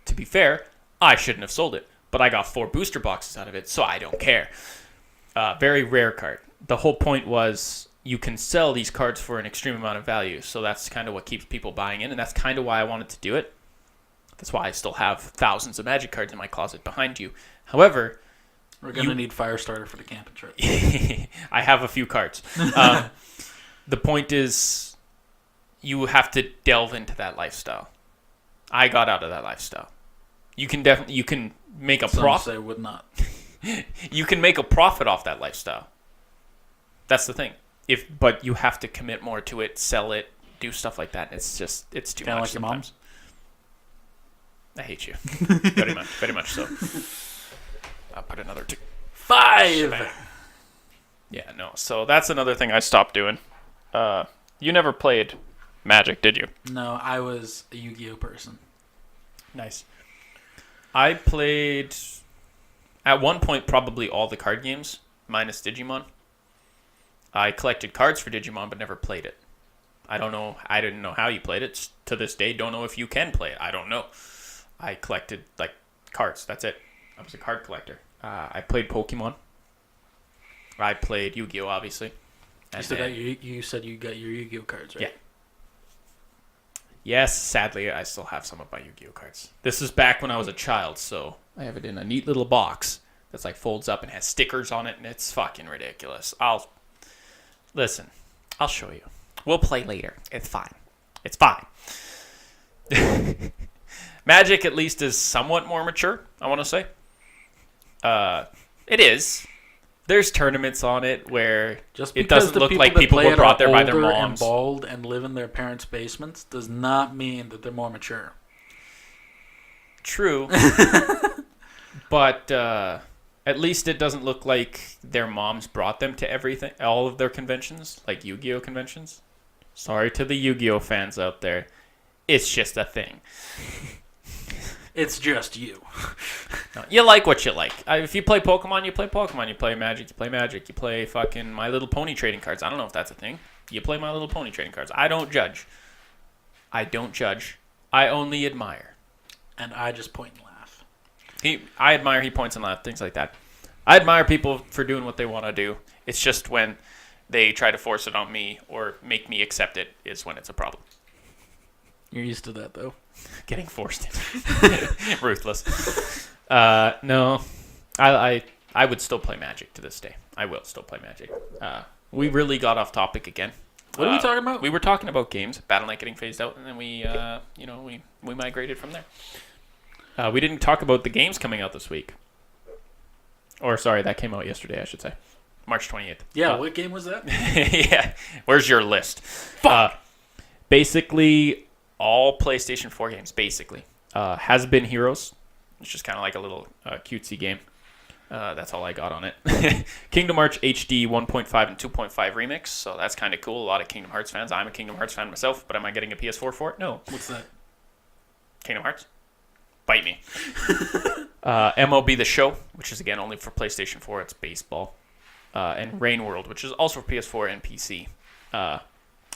To be fair, I shouldn't have sold it, but I got 4 booster boxes out of it, so I don't care. Very rare card. The whole point was you can sell these cards for an extreme amount of value, so that's kind of what keeps people buying in, and that's kind of why I wanted to do it. That's why I still have thousands of Magic cards in my closet behind you. However, We're gonna need Firestarter for the camping trip. I have a few cards. The point is, you have to delve into that lifestyle. I got out of that lifestyle. You can make a profit. I would not. You can make a profit off that lifestyle. That's the thing. But you have to commit more to it, sell it, do stuff like that. It's too Kinda much like your sometimes. I hate you. Very much so. I'll put another 2. 5. Yeah, no. So that's another thing I stopped doing. You never played Magic, did you? No, I was a Yu-Gi-Oh person. Nice. I played, at one point, probably all the card games, minus Digimon. I collected cards for Digimon, but never played it. I don't know. I didn't know how you played it. To this day, don't know if you can play it. I don't know. I collected, cards. That's it. I was a card collector. I played Pokemon. I played Yu-Gi-Oh, obviously. You said you got your Yu-Gi-Oh cards, right? Yeah. Yes, sadly, I still have some of my Yu-Gi-Oh cards. This is back when I was a child, so I have it in a neat little box that's folds up and has stickers on it, and it's fucking ridiculous. I'll show you. We'll play later. It's fine. It's fine. Magic, at least, is somewhat more mature, I want to say. It is. There's tournaments on it where it doesn't look like people were brought there by their moms. And bald and live in their parents' basements does not mean that they're more mature. True. But at least it doesn't look like their moms brought them to everything, all of their conventions, like Yu-Gi-Oh conventions. Sorry to the Yu-Gi-Oh fans out there. It's just a thing. It's just you. No, you like what you like. If you play Pokemon, you play Pokemon. You play Magic, you play Magic. You play fucking My Little Pony trading cards. I don't know if that's a thing. You play My Little Pony trading cards. I don't judge. I only admire. And I just point and laugh. I admire, he points and laughs, things like that. I admire people for doing what they want to do. It's just when they try to force it on me or make me accept it is when it's a problem. You're used to that, though. Getting forced in. Ruthless. No. I would still play Magic to this day. I will still play Magic. We really got off topic again. What are we talking about? We were talking about games. Battle.net getting phased out, and then we migrated from there. We didn't talk about the games coming out this week. Or, sorry, that came out yesterday, I should say. March 28th. Yeah, what game was that? Yeah. Where's your list? Fuck! Basically, all PlayStation 4 games, basically. Has Been Heroes. It's just kind of like a little cutesy game. That's all I got on it. Kingdom Hearts HD 1.5 and 2.5 remix. So that's kind of cool. A lot of Kingdom Hearts fans. I'm a Kingdom Hearts fan myself, but am I getting a PS4 for it? No. What's that? Kingdom Hearts. Bite me. MLB The Show, which is, again, only for PlayStation 4. It's baseball. And Rain World, which is also for PS4 and PC.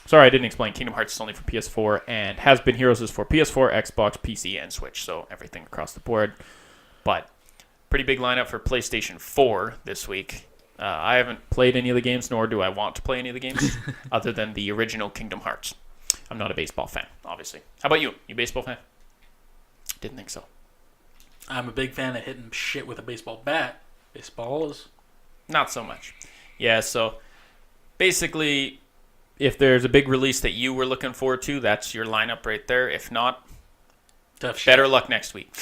Sorry, I didn't explain. Kingdom Hearts is only for PS4, and Has Been Heroes is for PS4, Xbox, PC, and Switch. So everything across the board. But pretty big lineup for PlayStation 4 this week. I haven't played any of the games, nor do I want to play any of the games, other than the original Kingdom Hearts. I'm not a baseball fan, obviously. How about you? You a baseball fan? Didn't think so. I'm a big fan of hitting shit with a baseball bat. Baseballs. Not so much. Yeah, so basically, if there's a big release that you were looking forward to, that's your lineup right there. If not, Tough shit. better luck next week.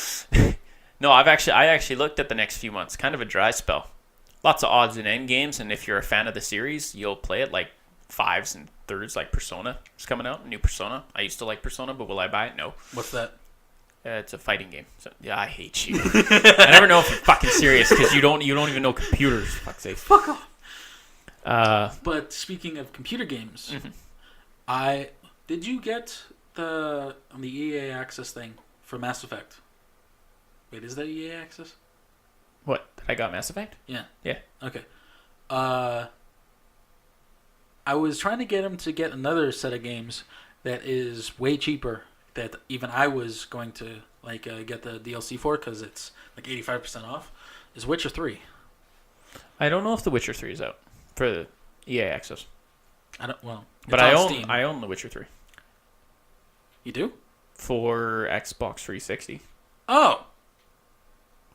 No, I actually looked at the next few months. Kind of a dry spell. Lots of odds and end games, and if you're a fan of the series, you'll play it like 5s and 3rds, like Persona is coming out. New Persona. I used to like Persona, but will I buy it? No. What's that? It's a fighting game. So, yeah, I hate you. I never know if you're fucking serious because you don't even know computers. Fuck's sake. Fuck off. But speaking of computer games, did you get the EA Access thing for Mass Effect? Wait, is that EA Access? What? I got Mass Effect? Yeah. Yeah. Okay. I was trying to get him to get another set of games that is way cheaper. That even I was going to get the DLC for because it's like 85% off. Is Witcher 3? I don't know if The Witcher 3 is out for the EA Access. But I own The Witcher 3 You do? for Xbox 360 Oh,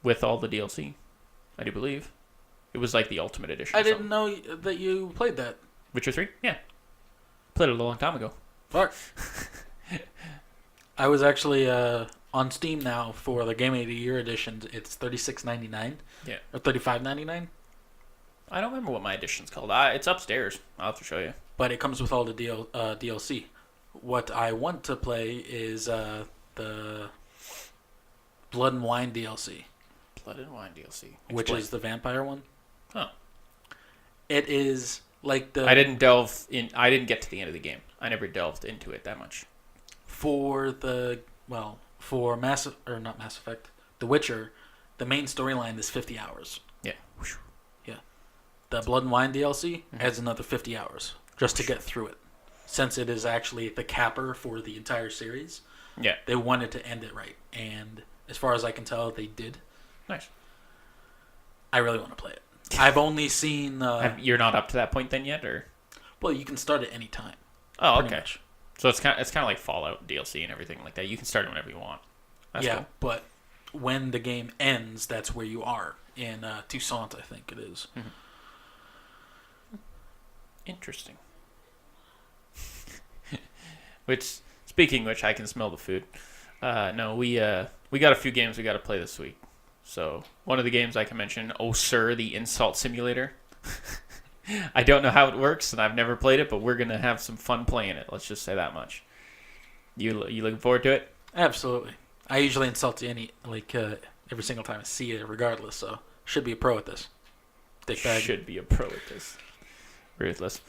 with all the DLC. I do believe. It was like the Ultimate Edition. I didn't know that you played that. Witcher 3? Yeah. Played it a long time ago. Fuck. I was actually on Steam now for the Game of the Year edition. It's $36.99. Yeah. Or $35.99. I don't remember what my edition's called. It's upstairs. I'll have to show you. But it comes with all the DLC. What I want to play is the Blood and Wine DLC. Blood and Wine DLC. Which is the vampire one. Oh. It is like the... I didn't delve in... I didn't get to the end of the game. I never delved into it that much. For the... Well, for not Mass Effect, The Witcher, the main storyline is 50 hours. Yeah. Yeah. The Blood and Wine DLC adds another 50 hours just to get through it. Since it is actually the capper for the entire series, yeah, they wanted to end it right. And as far as I can tell, they did. Nice. I really want to play it. I've only seen... You're not up to that point then yet, or? Well, you can start at any time. Oh, okay. Much. So it's kind of like Fallout DLC and everything like that. You can start it whenever you want. That's cool. But when the game ends, that's where you are. In Toussaint, I think it is. Mm-hmm. Interesting. Speaking of which, I can smell the food. No, we got a few games we got to play this week. So one of the games I can mention, Oh Sir, the Insult Simulator. I don't know how it works, and I've never played it, but we're gonna have some fun playing it. Let's just say that much. You looking forward to it? Absolutely. I usually insult every single time I see it, regardless. So should be a pro at this. Dickbag. Should be a pro at this. Ruthless.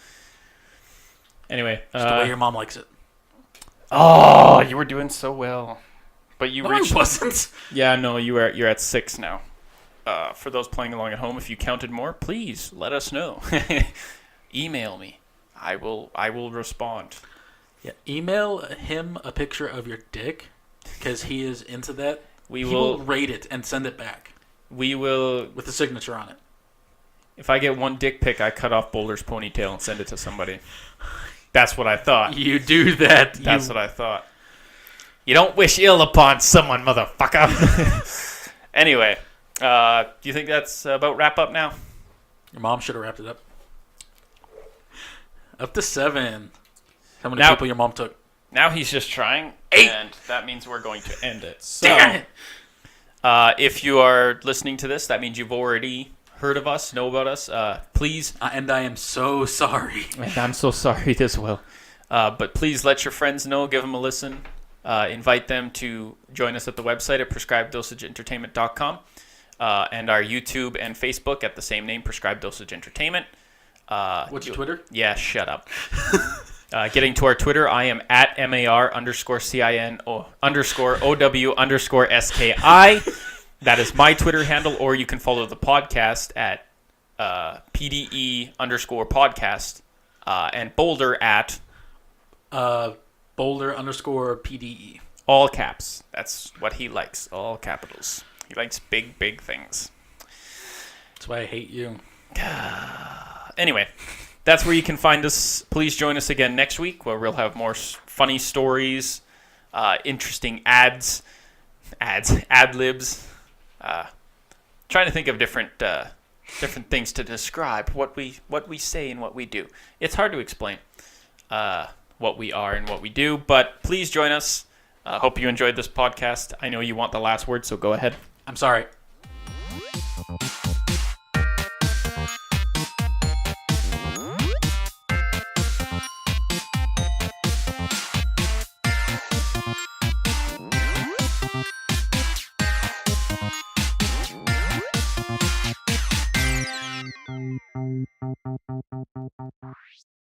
Anyway, just the way your mom likes it. Oh, you were doing so well, but you reached. I wasn't. Yeah, no, you're at 6 now. For those playing along at home, if you counted more, please let us know. Email me. I will respond. Yeah, email him a picture of your dick because he is into that. He will rate it and send it back. We will with a signature on it. If I get one dick pic, I cut off Boulder's ponytail and send it to somebody. That's what I thought. You do that. That's what I thought. You don't wish ill upon someone, motherfucker. Anyway, do you think that's about wrap up now? Your mom should have wrapped it up. Up to 7. How many people your mom took? Now he's just trying, 8. And that means we're going to end it. So, damn it! If you are listening to this, that means you've already heard of us, know about us. Please. And I am so sorry. And I'm so sorry as well. But please let your friends know. Give them a listen. Invite them to join us at the website at prescribeddosageentertainment.com. And our YouTube and Facebook at the same name, Prescribed Dosage Entertainment. What's your Twitter? Yeah, shut up. Getting to our Twitter, I am at MAR_CIN_OW_SKI. That is my Twitter handle, or you can follow the podcast at PDE_podcast and Boulder at Boulder_PDE. All caps. That's what he likes. All capitals. He likes big, big things. That's why I hate you. Anyway, that's where you can find us. Please join us again next week, where we'll have more funny stories, interesting ad-libs. Trying to think of different things to describe what we say and what we do. It's hard to explain what we are and what we do, but please join us. Hope you enjoyed this podcast. I know you want the last word, so go ahead. I'm sorry.